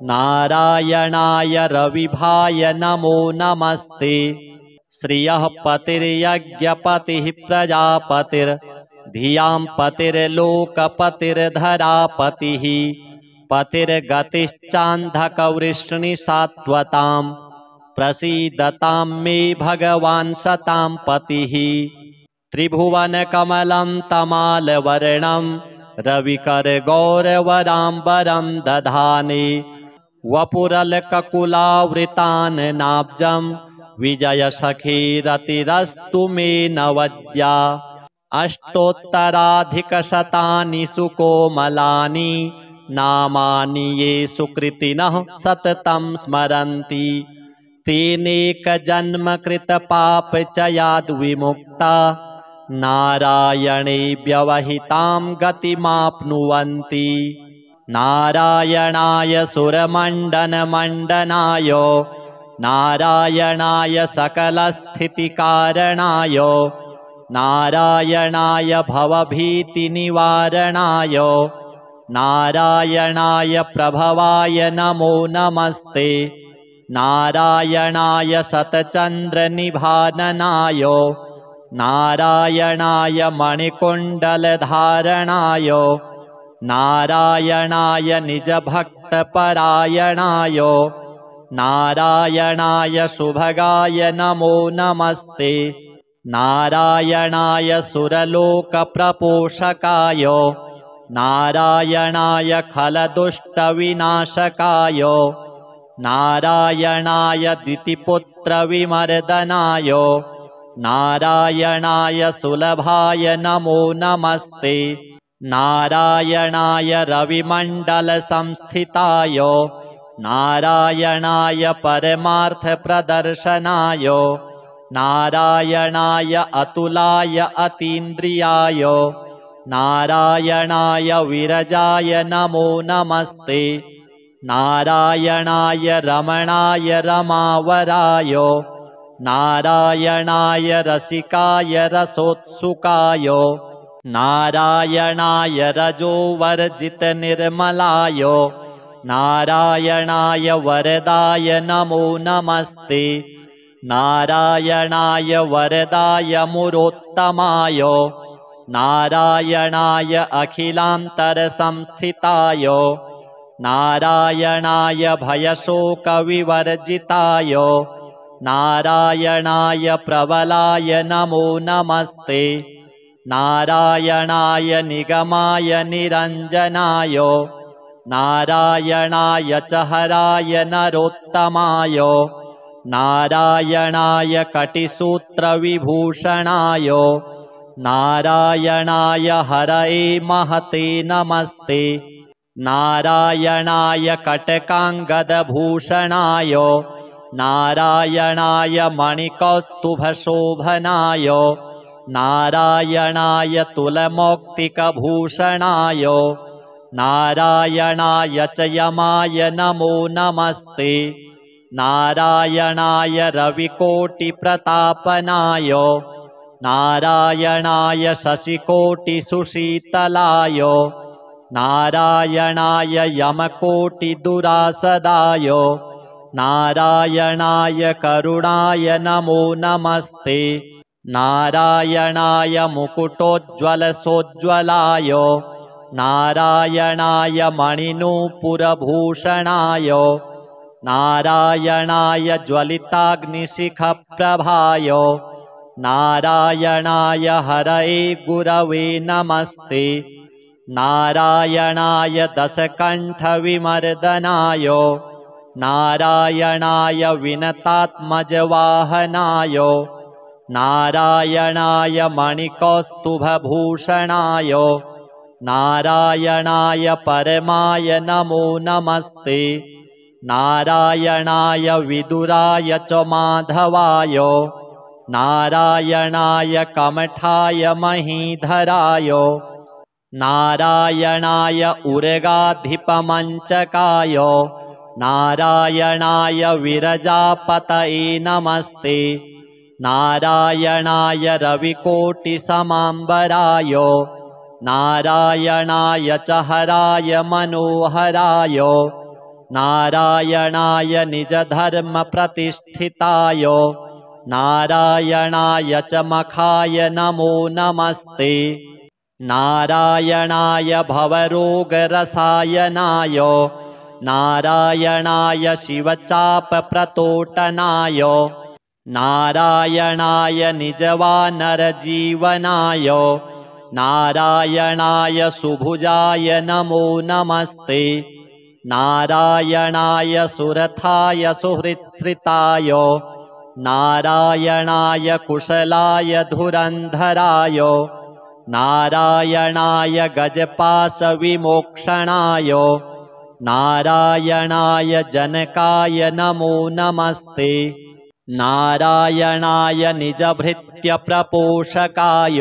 नारायणाय रविभाय नमो नमस्ते श्रियः पतिर्यज्ञपतिः प्रजापतिर्धियां पतिर्लोकपतिर्धरापतिः पतिर्गतिश्चान्धकवृष्णिसात्वतां प्रसीदतां मे भगवान् सतां पतिः त्रिभुवनकमलं तमालवर्णं रविकरगौरवराम्बरं दधाने वपुरलककुलावृतान् नाब्जं विजयसखीरतिरस्तु मे नवद्या अष्टोत्तराधिकशतानि सुकोमलानि नामानि ये सुकृतिनः सततं स्मरन्ति तेनेकजन्मकृतपापचयाद् विमुक्ता नारायणे व्यवहितां गतिमाप्नुवन्ति। नारायणाय सुरमण्डनमण्डनाय नारायणाय सकलस्थितिकारणाय नारायणाय भवभीतिनिवारणाय नारायणाय प्रभवाय नमो नमस्ते। नारायणाय शतचन्द्रनिभाननाय नारायणाय मणिकुण्डलधारणाय नारायणाय निजभक्तपरायणाय नारायणाय शुभगाय नमो नमस्ते। नारायणाय सुरलोकप्रपोषकाय नारायणाय खलदुष्टविनाशकाय नारायणाय द्वितीपुत्रविमर्दनाय नारायणाय सुलभाय नमो नमस्ते। नारायणाय रविमण्डलसंस्थिताय नारायणाय परमार्थप्रदर्शनाय नारायणाय अतुलाय अतीन्द्रियाय नारायणाय विरजाय नमो नमस्ते। नारायणाय रमणाय रमावराय नारायणाय रसिकाय रसोत्सुकाय नारायणाय रजोवर्जितनिर्मलाय नारायणाय वरदाय नमो नमस्ते। नारायणाय वरदाय मुरोत्तमाय नारायणाय अखिलान्तरसंस्थिताय नारायणाय भयशोकविवर्जिताय नारायणाय प्रबलाय नमो नमस्ते। नारायणाय निगमाय निरञ्जनाय नारायणाय च हराय नरोत्तमाय नारायणाय कटिसूत्रविभूषणाय नारायणाय हरये महते नमस्ते। नारायणाय कटकाङ्गदभूषणाय नारायणाय मणिकौस्तुभशोभनाय नारायणाय तुलमौक्तिकभूषणाय नारायणाय च यमाय नमो नमस्ते। नारायणाय रविकोटिप्रतापनाय नारायणाय शशिकोटिसुशीतलाय नारायणाय यमकोटिदुरासदाय नारायणाय करुणाय नमो नमस्ते। नारायणाय मुकुटोज्ज्वलसोज्ज्वलाय नारायणाय मणिनूपुरभूषणाय नारायणाय ज्वलिताग्निशिखप्रभाय नारायणाय हरये गुरवे नमस्ते। नारायणाय दशकण्ठविमर्दनाय नारायणाय विनतात्मजवाहनाय नारायणाय मणिकौस्तुभभूषणाय नारायणाय परमाय नमो नमस्ते। नारायणाय विदुराय च माधवाय नारायणाय कमठाय महीधराय नारायणाय उर्गाधिपमञ्चकाय नारायणाय विरजापतये नमस्ते। नारायणाय रविकोटिसमाम्बराय नारायणाय च हराय मनोहराय नारायणाय निजधर्मप्रतिष्ठिताय नारायणाय च मखाय नमो नमस्ते। नारायणाय भवरोगरसायनाय नारायणाय शिवचापप्रतोटनाय नारायणाय निजवानरजीवनाय नारायणाय सुभुजाय नमो नमस्ते। नारायणाय सुरथाय सुहृत्स्थिताय नारायणाय कुशलाय धुरन्धराय नारायणाय गजपाशविमोक्षणाय नारायणाय जनकाय नमो नमस्ते। नारायणाय निजभृत्यप्रपोषकाय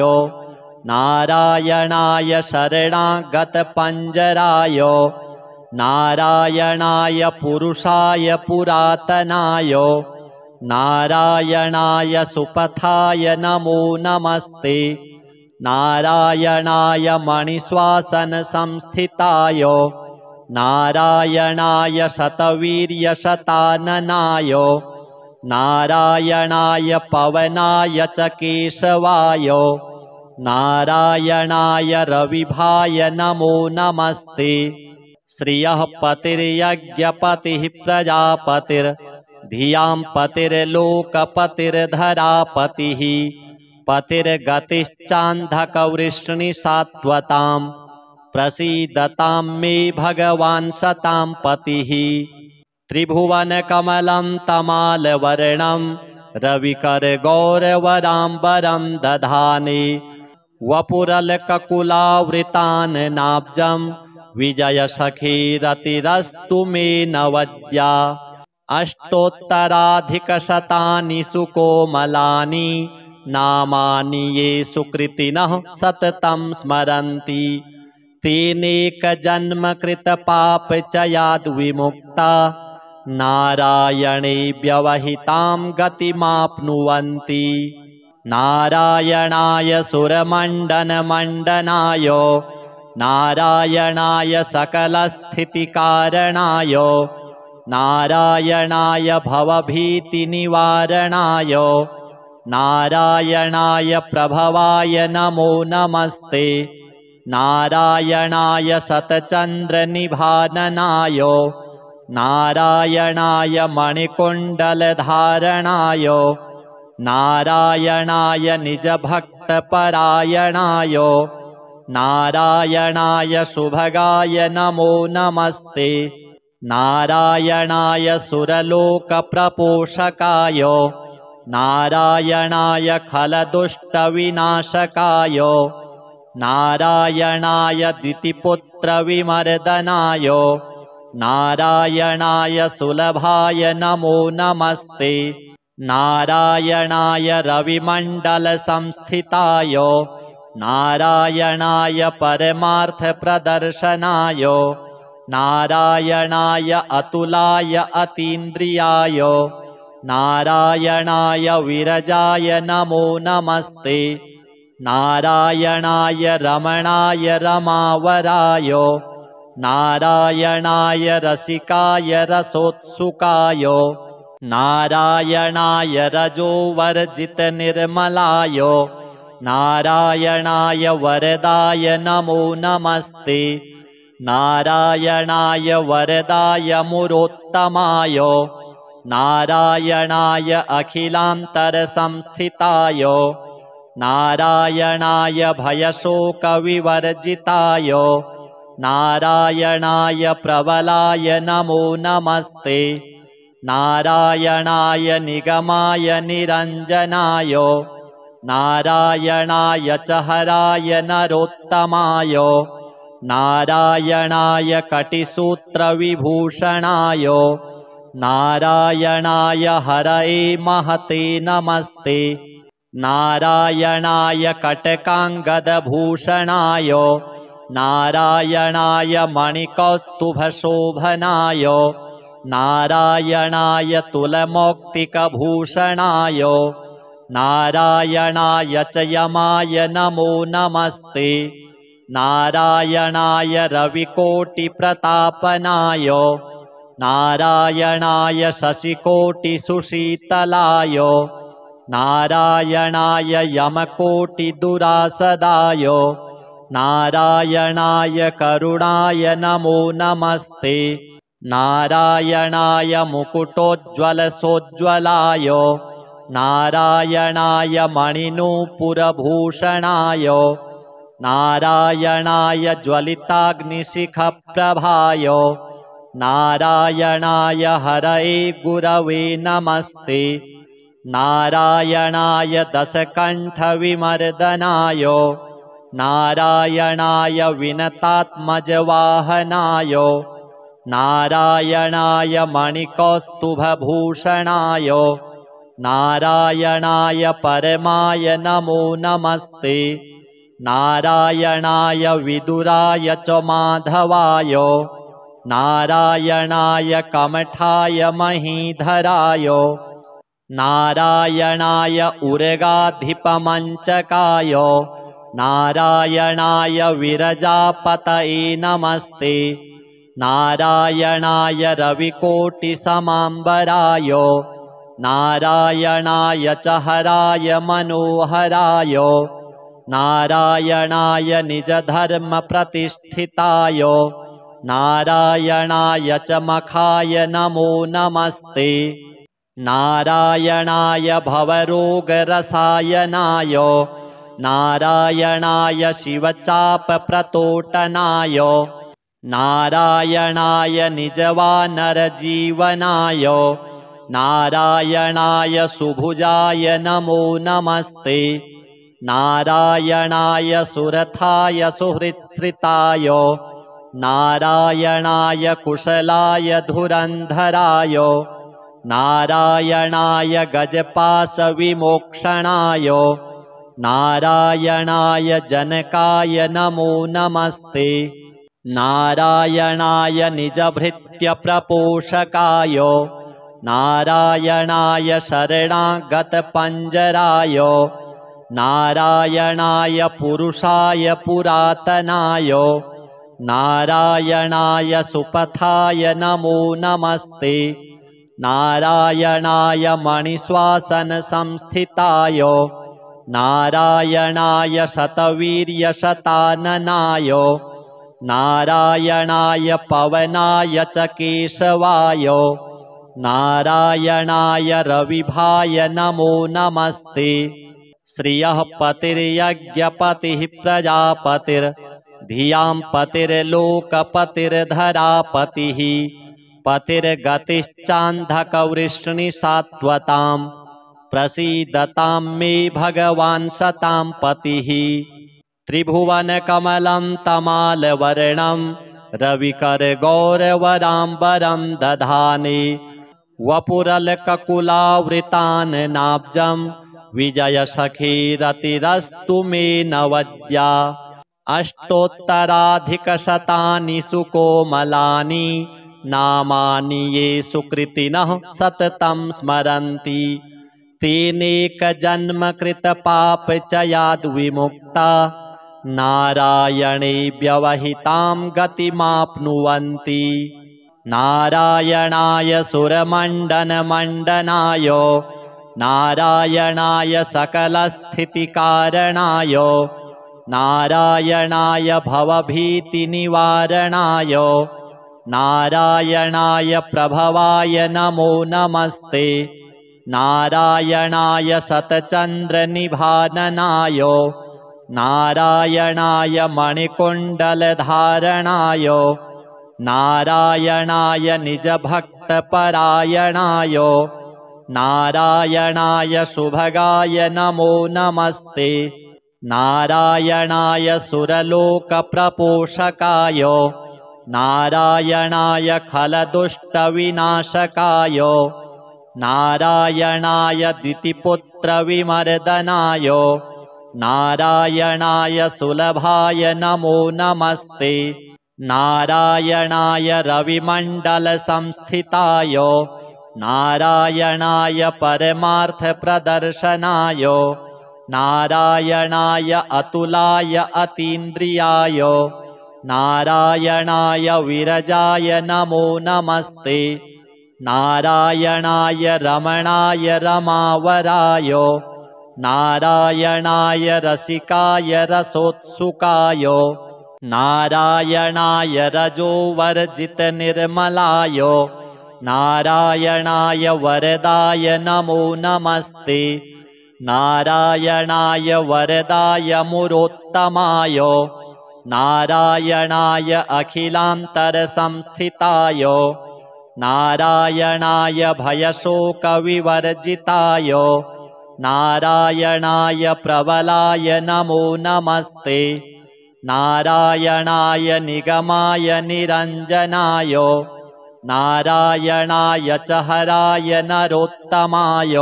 नारायणाय शरणागतपञ्जराय नारायणाय पुरुषाय पुरातनाय नारायणाय सुपथाय नमो नमस्ते। नारायणाय मणिश्वासनसंस्थिताय नारायणाय शतवीर्यशताननाय नारायणाय पवनाय च केशवाय नारायणाय रविभाय नमो नमस्ते। श्रियः पतिर्यज्ञपतिः प्रजापतिर्धियां पतिर्लोकपतिर्धरापतिः पतिर्गतिश्चान्धकवृष्णिसात्वतां प्रसीदतां मे भगवान् सतां पतिः। त्रिभुवनकमलं तमालवर्णं रविकरगौरवराम्बरं दधाने वपुरलककुलावृतान्नाब्जं विजयसखीरतिरस्तु मे नवद्या। अष्टोत्तराधिकशतानि सुकोमलानि नामानि ये सुकृतिनः सततं स्मरन्ति तेनेकजन्मकृतपापचयाद्विमुक्ता नारायणे व्यवहितां गतिमाप्नुवन्ति। नारायणाय सुरमण्डनमण्डनाय नारायणाय सकलस्थितिकारणाय नारायणाय भवभीतिनिवारणाय नारायणाय प्रभवाय नमो नमस्ते। नारायणाय शतचन्द्रनिभाननाय नारायणाय मणिकुण्डलधारणाय नारायणाय निजभक्तपरायणाय नारायणाय शुभगाय नमो नमस्ते। नारायणाय सुरलोकप्रपोषकाय नारायणाय खलदुष्टविनाशकाय नारायणाय द्वितीपुत्रविमर्दनाय नारायणाय सुलभाय नमो नमस्ते। नारायणाय रविमण्डलसंस्थिताय नारायणाय परमार्थप्रदर्शनाय नारायणाय अतुलाय अतीन्द्रियाय नारायणाय विरजाय नमो नमस्ते। नारायणाय रमणाय रमावराय नारायणाय रसिकाय रसोत्सुकाय नारायणाय रजोवर्जितनिर्मलाय नारायणाय वरदाय नमो नमस्ते। नारायणाय वरदाय मुरोत्तमाय नारायणाय अखिलान्तरसंस्थिताय नारायणाय भयशोकविवर्जिताय नारायणाय प्रबलाय नमो नमस्ते। नारायणाय निगमाय निरञ्जनाय नारायणाय च हराय नरोत्तमाय नारायणाय कटिसूत्रविभूषणाय नारायणाय हरये महते नमस्ते। नारायणाय कटकाङ्गदभूषणाय नारायणाय मणिकौस्तुभशोभनाय नारायणाय तुलमौक्तिकभूषणाय नारायणाय च यमाय नमो नमस्ते। नारायणाय रविकोटिप्रतापनाय नारायणाय शशिकोटिसुशीतलाय नारायणाय यमकोटिदुरासदाय नारायणाय करुणाय नमो नमस्ते। नारायणाय मुकुटोज्ज्वलसोज्ज्वलाय नारायणाय मणिनूपुरभूषणाय नारायणाय ज्वलिताग्निशिखप्रभाय नारायणाय हरये गुरवे नमस्ते। नारायणाय दशकण्ठविमर्दनाय नारायणाय विनतात्मजवाहनाय नारायणाय मणिकौस्तुभभूषणाय नारायणाय परमाय नमो नमस्ते। नारायणाय विदुराय च माधवाय नारायणाय कमठाय महीधराय नारायणाय उर्गाधिपमञ्चकाय नारायणाय विरजापतये नमस्ते। नारायणाय रविकोटिसमाम्बराय नारायणाय च हराय मनोहराय नारायणाय निजधर्मप्रतिष्ठिताय नारायणाय च मखाय नमो नमस्ते। नारायणाय भवरोगरसायनाय नारायणाय शिवचापप्रतोटनाय नारायणाय निजवानरजीवनाय नारायणाय सुभुजाय नमो नमस्ते। नारायणाय सुरथाय सुहृत्स्रिताय नारायणाय कुशलाय धुरन्धराय नारायणाय गजपाशविमोक्षणाय नारायणाय जनकाय नमो नमस्ते। नारायणाय निजभृत्यप्रपोषकाय नारायणाय शरणागतपञ्जराय नारायणाय पुरुषाय पुरातनाय नारायणाय सुपथाय नमो नमस्ते। नारायणाय मणिश्वासनसंस्थिताय नारायणाय शतवीर्यशताननाय नारायणाय पवनाय च केशवाय नारायणाय रविभाय नमो नमस्ते। श्रियः पतिर्यज्ञपतिः प्रजापतिर्धियां पतिर्लोकपतिर्धरापतिः पतिर्गतिश्चान्धकवृष्णिसात्वतां प्रसीदतां मे भगवान् सतां पतिः। त्रिभुवनकमलं तमालवर्णं रविकरगौरवराम्बरं दधाने वपुरलककुलावृतान् नाब्जं विजयसखीरतिरस्तु मे नवद्या। अष्टोत्तराधिकशतानि सुकोमलानि नामानि ये सुकृतिनः सततं स्मरन्ति तेनेकजन्मकृतपापचयाद्विमुक्ता नारायणे व्यवहितां गतिमाप्नुवन्ति। नारायणाय सुरमण्डनमण्डनाय नारायणाय सकलस्थितिकारणाय नारायणाय भवभीतिनिवारणाय नारायणाय प्रभवाय नमो नमस्ते। नारायणाय शतचन्द्रनिभाननाय नारायणाय मणिकुण्डलधारणाय नारायणाय निजभक्तपरायणाय नारायणाय शुभगाय नमो नमस्ते। नारायणाय सुरलोकप्रपोषकाय नारायणाय खलदुष्टविनाशकाय नारायणाय द्वितीपुत्रविमर्दनाय नारायणाय सुलभाय नमो नमस्ते। नारायणाय रविमण्डलसंस्थिताय नारायणाय परमार्थप्रदर्शनाय नारायणाय अतुलाय अतीन्द्रियाय नारायणाय विरजाय नमो नमस्ते। नारायणाय रमणाय रमावराय नारायणाय रसिकाय रसोत्सुकाय नारायणाय रजोवर्जितनिर्मलाय नारायणाय वरदाय नमो नमस्ते। नारायणाय वरदाय मुरोत्तमाय नारायणाय अखिलान्तरसंस्थिताय नारायणाय भयशोकविवर्जिताय नारायणाय प्रबलाय नमो नमस्ते। नारायणाय निगमाय निरञ्जनाय नारायणाय च हराय नरोत्तमाय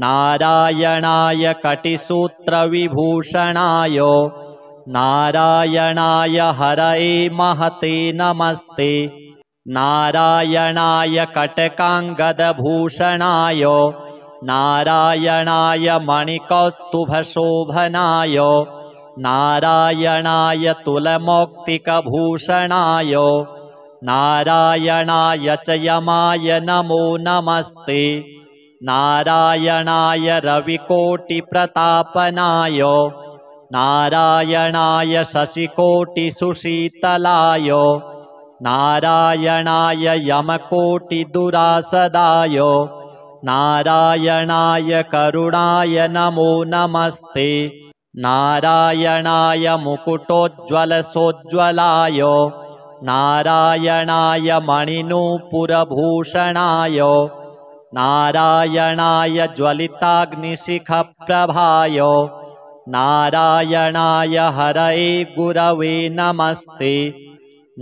नारायणाय कटिसूत्रविभूषणाय नारायणाय हरये महते नमस्ते नारायणाय कटकाङ्गदभूषणाय नारायणाय मणिकौस्तुभशोभनाय नारायणाय तुलमौक्तिकभूषणाय नारायणाय च यमाय नमो नमस्ते नारायणाय रविकोटिप्रतापनाय नारायणाय शशिकोटिसुशीतलाय नारायणाय यमकोटिदुरासदाय नारायणाय करुणाय नमो नमस्ते नारायणाय मुकुटोज्ज्वलसोज्ज्वलाय नारायणाय मणिनूपुरभूषणाय नारायणाय ज्वलिताग्निशिखप्रभाय नारायणाय हरये गुरवे नमस्ते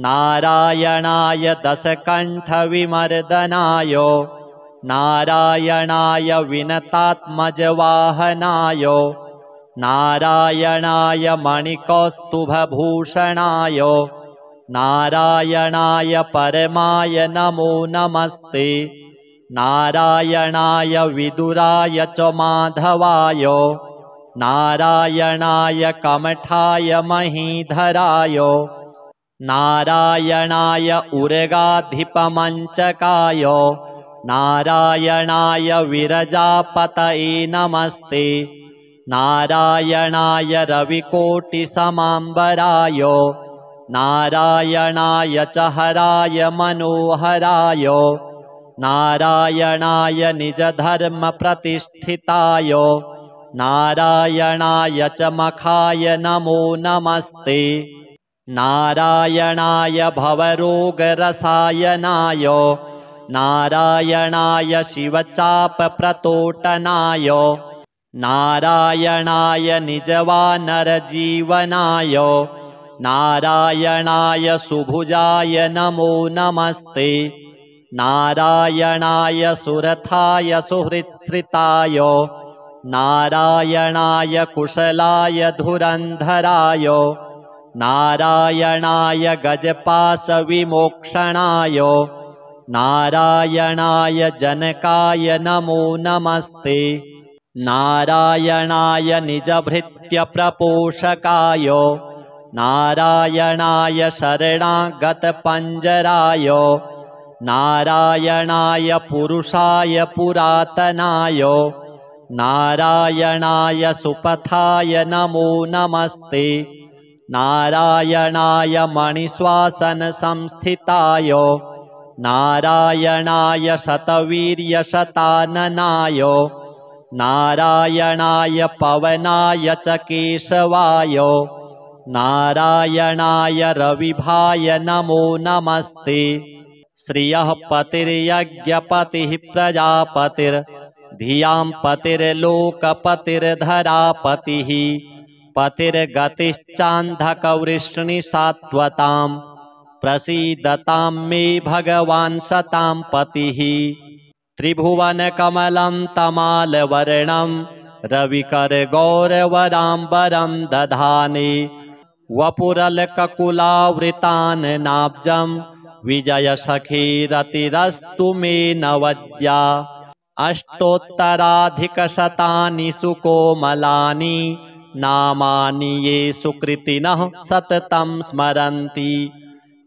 नारायणाय दशकण्ठविमर्दनाय नारायणाय विनतात्मजवाहनाय नारायणाय मणिकौस्तुभभूषणाय नारायणाय परमाय नमो नमस्ते नारायणाय विदुराय च माधवाय नारायणाय कमठाय महीधराय नारायणाय उर्गाधिपमञ्चकाय नारायणाय विरजापतये नमस्ते नारायणाय रविकोटिसमाम्बराय नारायणाय च हराय मनोहराय नारायणाय निजधर्मप्रतिष्ठिताय नारायणाय च मखाय नमो नमस्ते नारायणाय भवरोगरसायनाय नारायणाय शिवचापप्रतोटनाय नारायणाय निजवानरजीवनाय नारायणाय सुभुजाय नमो नमस्ते नारायणाय सुरथाय सुहृत्स्रिताय नारायणाय कुशलाय धुरन्धराय नारायणाय गजपाशविमोक्षणाय नारायणाय जनकाय नमो नमस्ते नारायणाय निजभृत्यप्रपोषकाय नारायणाय शरणागतपञ्जराय नारायणाय पुरुषाय पुरातनाय नारायणाय सुपथाय नमो नमस्ते नारायणाय मणिश्वासनसंस्थिताय नारायणाय शतवीर्यशताननाय नारायणाय पवनाय च केशवाय नारायणाय रविभाय नमो नमस्ते श्रियः पतिर्यज्ञपतिः प्रजापतिर्धियां पतिर्लोकपतिर्धरापतिः पतिर्गतिश्चान्धकवृष्णिसात्वतां प्रसीदतां मे भगवान् सतां पतिः त्रिभुवनकमलं तमालवर्णं रविकरगौरवराम्बरं दधाने वपुरलककुलावृतान् नाब्जं विजयसखीरतिरस्तु मे नवद्या अष्टोत्तराधिकशतानि सुकोमलानि नामानि ये सुकृतिनः सततं स्मरन्ति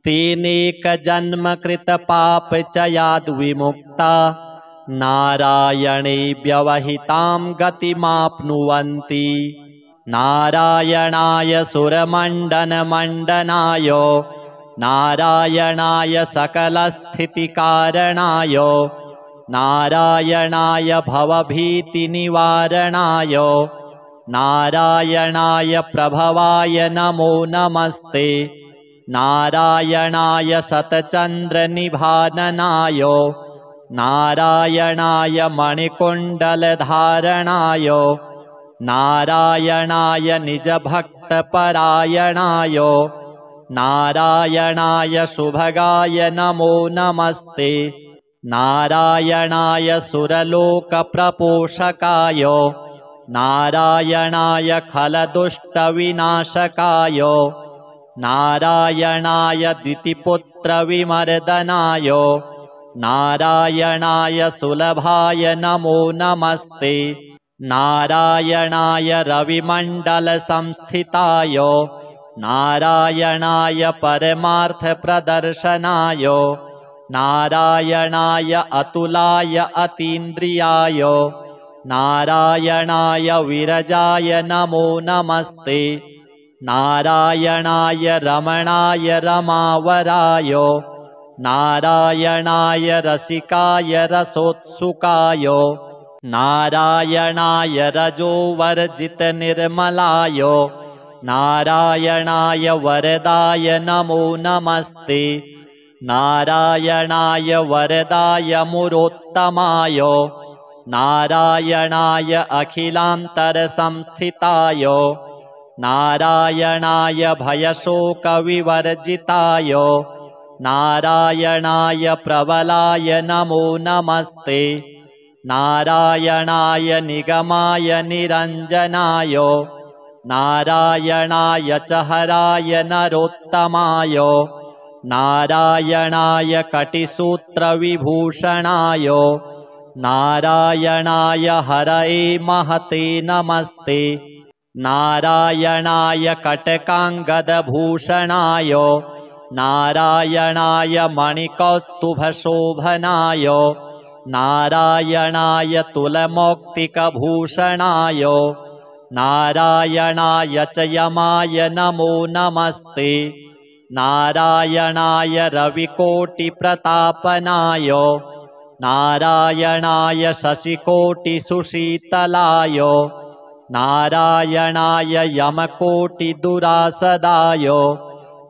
तेनेकजन्मकृतपापचयाद्विमुक्ता नारायणे व्यवहितां गतिमाप्नुवन्ति नारायणाय सुरमण्डनमण्डनाय नारायणाय सकलस्थितिकारणाय नारायणाय भवभीतिनिवारणाय नारायणाय प्रभवाय नमो नमस्ते नारायणाय शतचन्द्रनिभाननाय नारायणाय मणिकुण्डलधारणाय नारायणाय निजभक्त भक्तपरायणाय नारायणाय सुभगाय नमो नमस्ते नारायणाय सुरलोकप्रपोषकाय नारायणाय खलदुष्टविनाशकाय नारायणाय द्वितीपुत्रविमर्दनाय नारायणाय सुलभाय नमो नमस्ते नारायणाय रविमण्डलसंस्थिताय नारायणाय परमार्थप्रदर्शनाय नारायणाय अतुलाय अतीन्द्रियाय नारायणाय विरजाय नमो नमस्ते नारायणाय रमणाय रमावराय नारायणाय रसिकाय रसोत्सुकाय नारायणाय रजोवर्जितनिर्मलाय नारायणाय वरदाय नमो नमस्ते नारायणाय वरदाय मुरोत्तमाय नारायणाय अखिलान्तरसंस्थिताय नारायणाय भयशोकविवर्जिताय नारायणाय प्रबलाय नमो नमस्ते नारायणाय निगमाय निरञ्जनाय नारायणाय च हराय नरोत्तमाय नारायणाय कटिसूत्रविभूषणाय नारायणाय हरये महते नमस्ते नारायणाय कटकाङ्गदभूषणाय नारायणाय मणिकौस्तुभशोभनाय नारायणाय तुलमौक्तिकभूषणाय नारायणाय च यमाय नमो नमस्ते नारायणाय रविकोटिप्रतापनाय नारायणाय शशिकोटिसुशीतलाय नारायणाय यमकोटिदुरासदाय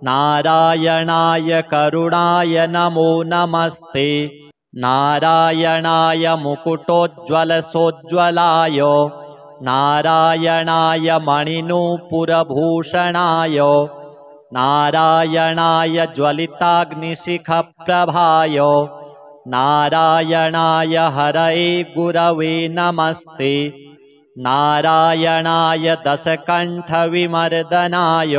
नारायणाय करुणाय नमो नमस्ते नारायणाय मुकुटोज्ज्वलसोज्ज्वलाय नारायणाय मणिनूपुरभूषणाय नारायणाय ज्वलिताग्निशिखप्रभाय नारायणाय हरये गुरवे नमस्ते नारायणाय दशकण्ठविमर्दनाय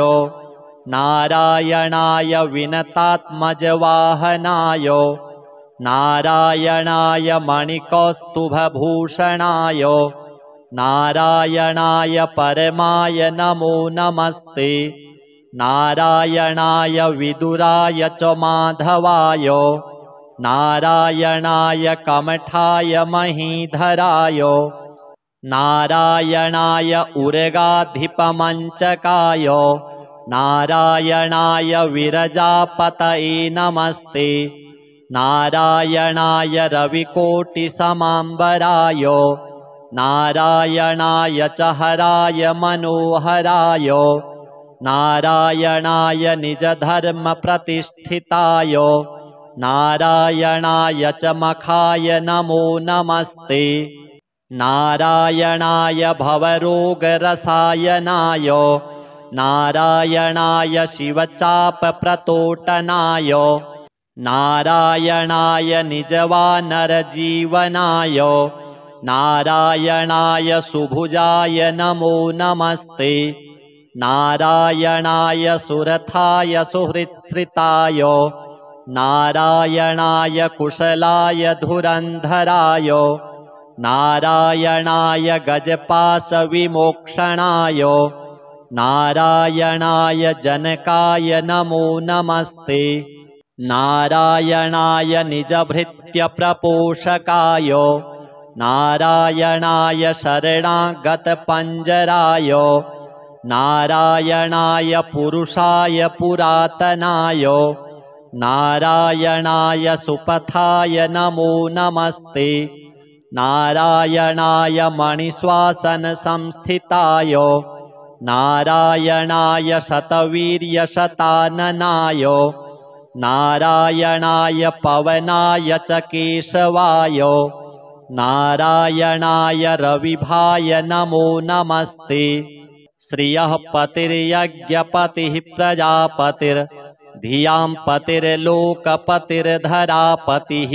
नारायणाय विनतात्मजवाहनाय नारायणाय मणिकौस्तुभभूषणाय नारायणाय परमाय नमो नमस्ते नारायणाय विदुराय च माधवाय नारायणाय कमठाय महीधराय नारायणाय उर्गाधिपमञ्चकाय नारायणाय विरजापतये नमस्ते नारायणाय रविकोटिसमाम्बराय नारायणाय च हराय मनोहराय नारायणाय निजधर्मप्रतिष्ठिताय नारायणाय च मखाय नमो नमस्ते नारायणाय भवरोगरसायनाय नारायणाय शिवचापप्रतोटनाय नारायणाय निजवानरजीवनाय नारायणाय सुभुजाय नमो नमस्ते नारायणाय सुरथाय सुहृत्स्थिताय नारायणाय कुशलाय धुरन्धराय नारायणाय गजपाशविमोक्षणाय नारायणाय जनकाय नमो नमस्ते नारायणाय निजभृत्यप्रपोषकाय नारायणाय शरणागतपञ्जराय नारायणाय पुरुषाय पुरातनाय नारायणाय सुपथाय नमो नमस्ते नारायणाय मणिश्वासनसंस्थिताय नारायणाय शतवीर्यशताननाय नारायणाय पवनाय च केशवाय नारायणाय रविभाय नमो नमस्ते श्रियः पतिर्यज्ञपतिः प्रजापतिर्धियां पतिर्लोकपतिर्धरापतिः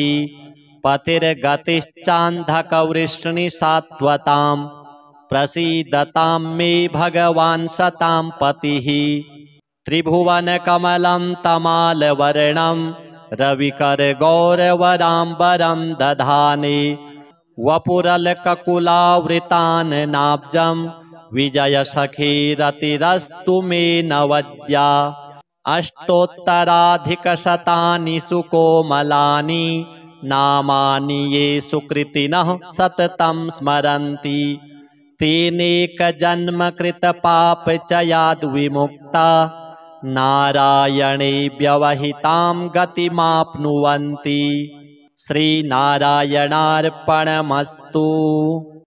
पतिर्गतिश्चान्धकवृष्णिसात्वतां प्रसीदतां मे भगवान् सतां पतिः त्रिभुवनकमलं तमालवर्णं रविकरगौरवराम्बरं दधाने वपुरलककुलावृतान् नाब्जं विजयसखीरतिरस्तु मे नवद्या अष्टोत्तराधिकशतानि सुकोमलानि नामानि ये सुकृतिनः सततं स्मरन्ति तेनेकजन्मकृतपापचयाद्विमुक्ता नारायणे व्यवहितां गतिमाप्नुवन्ति। श्रीनारायणार्पणमस्तु।